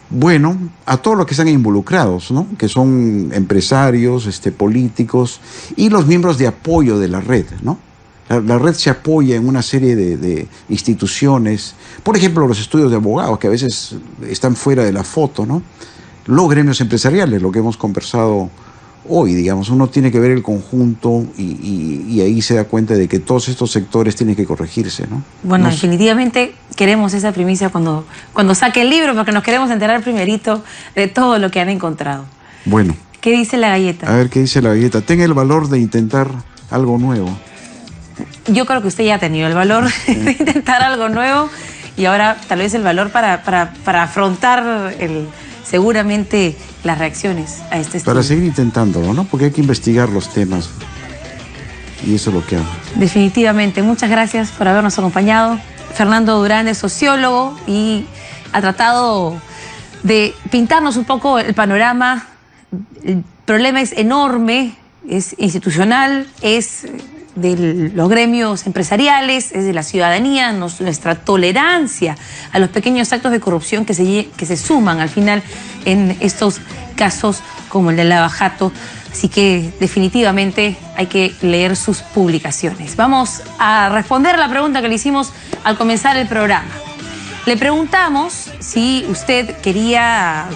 Bueno, a todos los que están involucrados, ¿no? Que son empresarios, políticos y los miembros de apoyo de la red, ¿no? La red se apoya en una serie de instituciones, por ejemplo, los estudios de abogados, que a veces están fuera de la foto, ¿no? Los gremios empresariales, lo que hemos conversado hoy, digamos, uno tiene que ver el conjunto y ahí se da cuenta de que todos estos sectores tienen que corregirse, ¿no? Bueno, definitivamente queremos esa primicia cuando saque el libro, porque nos queremos enterar primerito de todo lo que han encontrado. Bueno. ¿Qué dice la galleta? A ver, ¿qué dice la galleta? Tenga el valor de intentar algo nuevo. Yo creo que usted ya ha tenido el valor de intentar algo nuevo y ahora tal vez el valor para afrontar seguramente las reacciones a este estudio. Para seguir intentándolo, ¿no? Porque hay que investigar los temas y eso es lo que hago. Definitivamente. Muchas gracias por habernos acompañado. Fernando Durán es sociólogo y ha tratado de pintarnos un poco el panorama. El problema es enorme, es institucional, es de los gremios empresariales, es de la ciudadanía, nuestra tolerancia a los pequeños actos de corrupción que se suman al final en estos casos como el de Lava Jato. Así que definitivamente hay que leer sus publicaciones. Vamos a responder a la pregunta que le hicimos al comenzar el programa. Le preguntamos si usted creía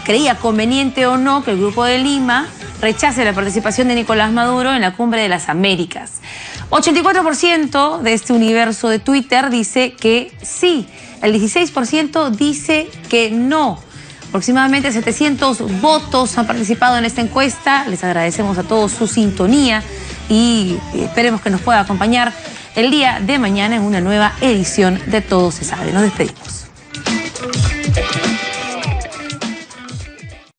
conveniente o no que el Grupo de Lima rechace la participación de Nicolás Maduro en la Cumbre de las Américas. 84% de este universo de Twitter dice que sí, el 16% dice que no. Aproximadamente 700 votos han participado en esta encuesta. Les agradecemos a todos su sintonía y esperemos que nos pueda acompañar el día de mañana en una nueva edición de Todo se sabe. Nos despedimos.